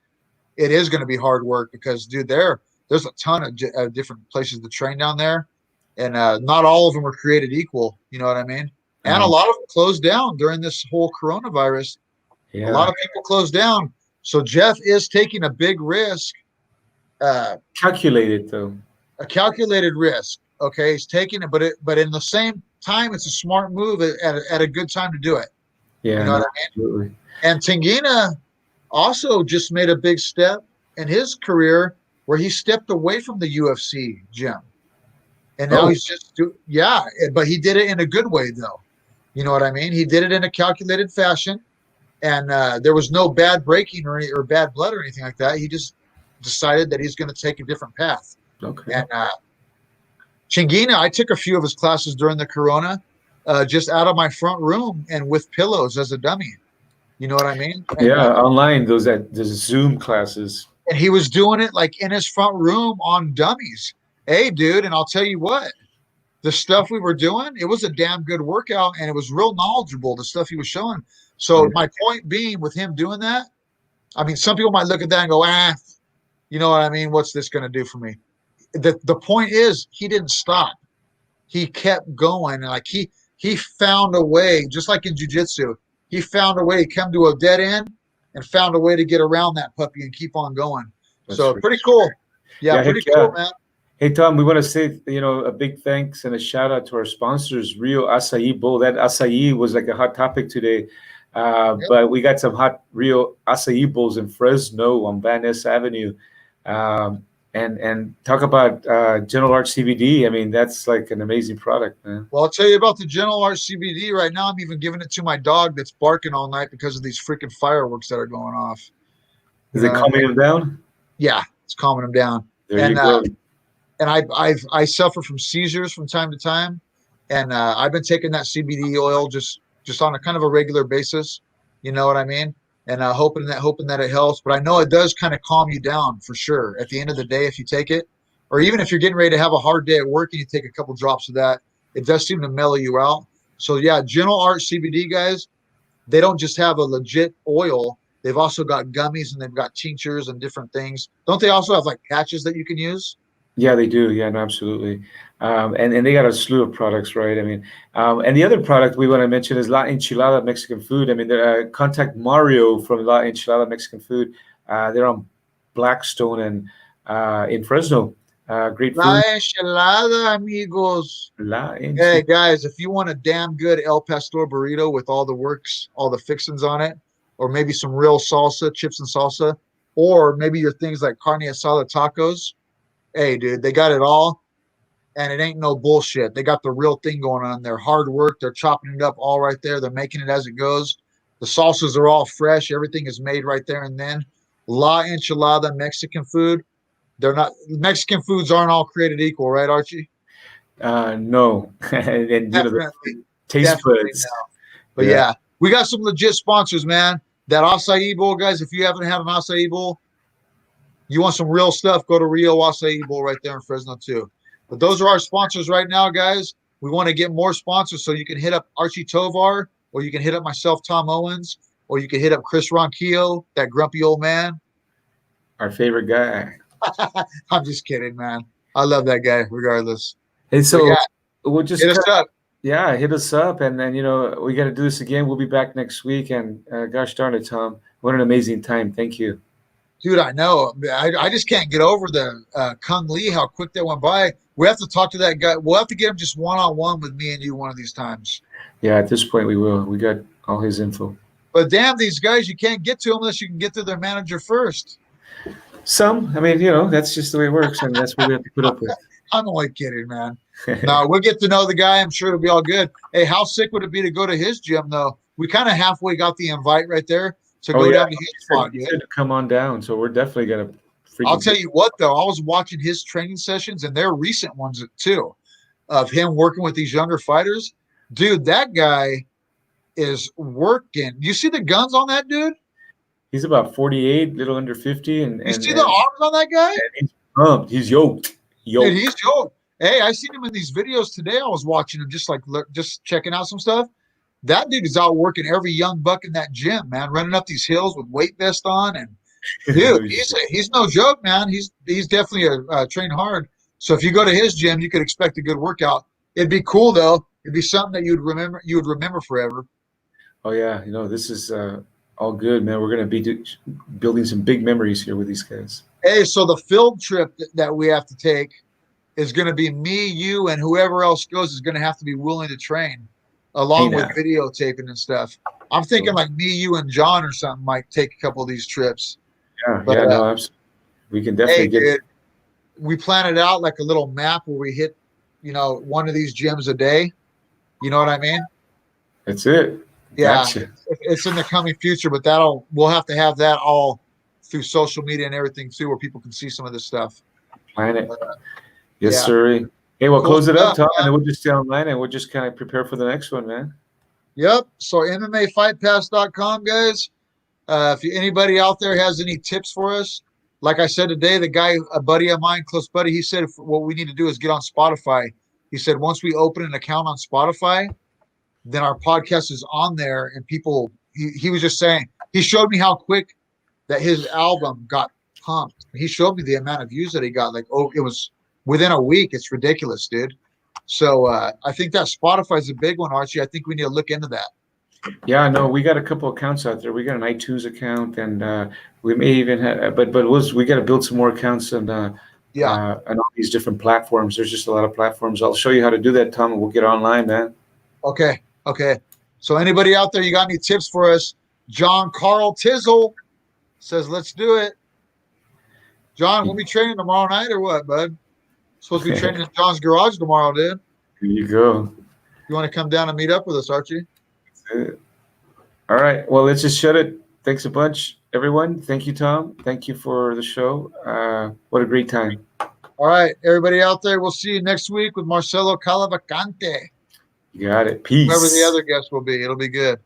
it is going to be hard work because, dude, there's a ton of different places to train down there, and not all of them are created equal. You know what I mean? And a lot of them closed down during this whole coronavirus. Yeah. A lot of people closed down. So Jeff is taking a big risk. Calculated though. A calculated risk. Okay, he's taking it, but in the same time, it's a smart move at a good time to do it. Yeah, you know what I mean? Absolutely. And Tinguinha also just made a big step in his career where he stepped away from the UFC gym, and now he's just but he did it in a good way though. You know what I mean? He did it in a calculated fashion, and there was no bad breaking or bad blood or anything like that. He just decided that he's going to take a different path. Okay. And Tinguinha, I took a few of his classes during the corona, just out of my front room and with pillows as a dummy. You know what I mean? And, online, those Zoom classes. And he was doing it like in his front room on dummies. Hey, dude, and I'll tell you what, the stuff we were doing, it was a damn good workout, and it was real knowledgeable, the stuff he was showing. So my point being with him doing that, I mean, some people might look at that and go, you know what I mean? What's this going to do for me? The point is, he didn't stop. He kept going. And like he found a way, just like in jiu-jitsu, he found a way to come to a dead end and found a way to get around that puppy and keep on going. That's so pretty cool. Yeah, pretty cool, man. Hey, Tom, we want to say, a big thanks and a shout out to our sponsors, Rio Acai Bowl. That acai was like a hot topic today. But we got some hot Rio Acai Bowls in Fresno on Van Ness Avenue. And talk about General Art CBD. I mean, that's like an amazing product, man. Well, I'll tell you about the General Art CBD right now. I'm even giving it to my dog that's barking all night because of these freaking fireworks that are going off. Is it calming him down? Yeah, it's calming him down. There you go. And I suffer from seizures from time to time, and I've been taking that CBD oil just on a kind of a regular basis. You know what I mean? and hoping that it helps. But I know it does kind of calm you down for sure at the end of the day if you take it, or even if you're getting ready to have a hard day at work and you take a couple drops of that, it does seem to mellow you out. So yeah, Gentle Art CBD guys, they don't just have a legit oil. They've also got gummies and they've got tinctures and different things. Don't they also have like patches that you can use? Yeah, they do. Yeah, no, absolutely. And they got a slew of products, right? I mean, and the other product we want to mention is La Enchilada Mexican Food. I mean, contact Mario from La Enchilada Mexican Food. They're on Blackstone and in Fresno. Great La food. enchilada, amigos. La Hey Enchilada. guys, if you want a damn good El Pastor burrito with all the works, all the fixings on it, or maybe some real salsa, chips and salsa, or maybe your things like carne asada tacos, hey dude, they got it all, and it ain't no bullshit. They got the real thing going on. They're hard work. They're chopping it up all right there. They're making it as it goes. The salsas are all fresh. Everything is made right there and then. La Enchilada Mexican food. They're not Mexican foods aren't all created equal, right, Archie? No, and you know the Definitely, taste definitely buds. no. But yeah, we got some legit sponsors, man. That acai bowl, guys. If you haven't had an acai bowl, you want some real stuff, go to Rio Acai Bowl right there in Fresno too. But those are our sponsors right now, guys. We want to get more sponsors, so you can hit up Archie Tovar, or you can hit up myself, Tom Owens, or you can hit up Chris Ronquillo, that grumpy old man. Our favorite guy. I'm just kidding, man. I love that guy, regardless. Hey, So so yeah, we'll just hit us up. yeah, hit us up, and then you know we got to do this again. We'll be back next week, and gosh darn it, Tom, what an amazing time! Thank you. Dude, I know. I just can't get over the Kung Lee, how quick that went by. We have to talk to that guy. We'll have to get him just one-on-one with me and you one of these times. Yeah, at this point we will. We got all his info. But damn, these guys, you can't get to them unless you can get to their manager first. Some, I mean, you know, that's just the way it works, and that's what we have to put up with. I'm only kidding, man. No, we'll get to know the guy. I'm sure it'll be all good. Hey, how sick would it be to go to his gym, though? We kind of halfway got the invite right there to go down to his spot. He said to come on down, so we're definitely gonna. I'll tell you what, though, I was watching his training sessions, and they're recent ones too, of him working with these younger fighters. Dude, that guy is working. You see the guns on that dude? He's about 48, little under 50, and You see the arms on that guy? He's pumped. He's yoked. Dude, he's yoked. Hey, I seen him in these videos today. I was watching him, just checking out some stuff. That dude is out working every young buck in that gym, man, running up these hills with weight vest on, and dude, he's no joke, man. He's definitely trained hard. So if you go to his gym, you could expect a good workout. It'd be cool though. It'd be something that you would remember forever. Oh yeah, you know, this is all good, man. We're gonna be building some big memories here with these guys. Hey, so the field trip that we have to take is going to be me, you, and whoever else goes is going to have to be willing to train, along with videotaping and stuff. I'm thinking like me, you, and John or something might take a couple of these trips. Yeah, but, no, absolutely. We can definitely get. Dude, we plan it out like a little map where we hit, one of these gyms a day. You know what I mean? That's it. Yeah, gotcha. It's in the coming future, but we'll have to have that all through social media and everything too, where people can see some of this stuff. Plan it. Yes, sir. Hey, we'll close it up, Tom, and then we'll just stay online and we'll just kind of prepare for the next one, man. Yep. So MMAFightPass.com, guys. If anybody out there has any tips for us, like I said today, the guy, a buddy of mine, close buddy, he said what we need to do is get on Spotify. He said once we open an account on Spotify, then our podcast is on there, and people. He was just saying, he showed me how quick that his album got pumped. He showed me the amount of views that he got. Like, it was within a week. It's ridiculous, dude. So I think that Spotify is a big one, Archie. I think we need to look into that. Yeah, no, we got a couple accounts out there. We got an iTunes account, and we may even have, but we got to build some more accounts and on all these different platforms. There's just a lot of platforms. I'll show you how to do that, Tom, and we'll get online, man. Okay. So anybody out there, you got any tips for us? John Carl Tizzle says, let's do it. John, we'll be training tomorrow night or what, bud? Supposed to be training in John's garage tomorrow, dude. There you go. You want to come down and meet up with us, Archie? That's it. All right. Well, let's just shut it. Thanks a bunch, everyone. Thank you, Tom. Thank you for the show. What a great time. All right. Everybody out there, we'll see you next week with Marcelo Calavacante. You got it. Peace. Whoever the other guest will be. It'll be good.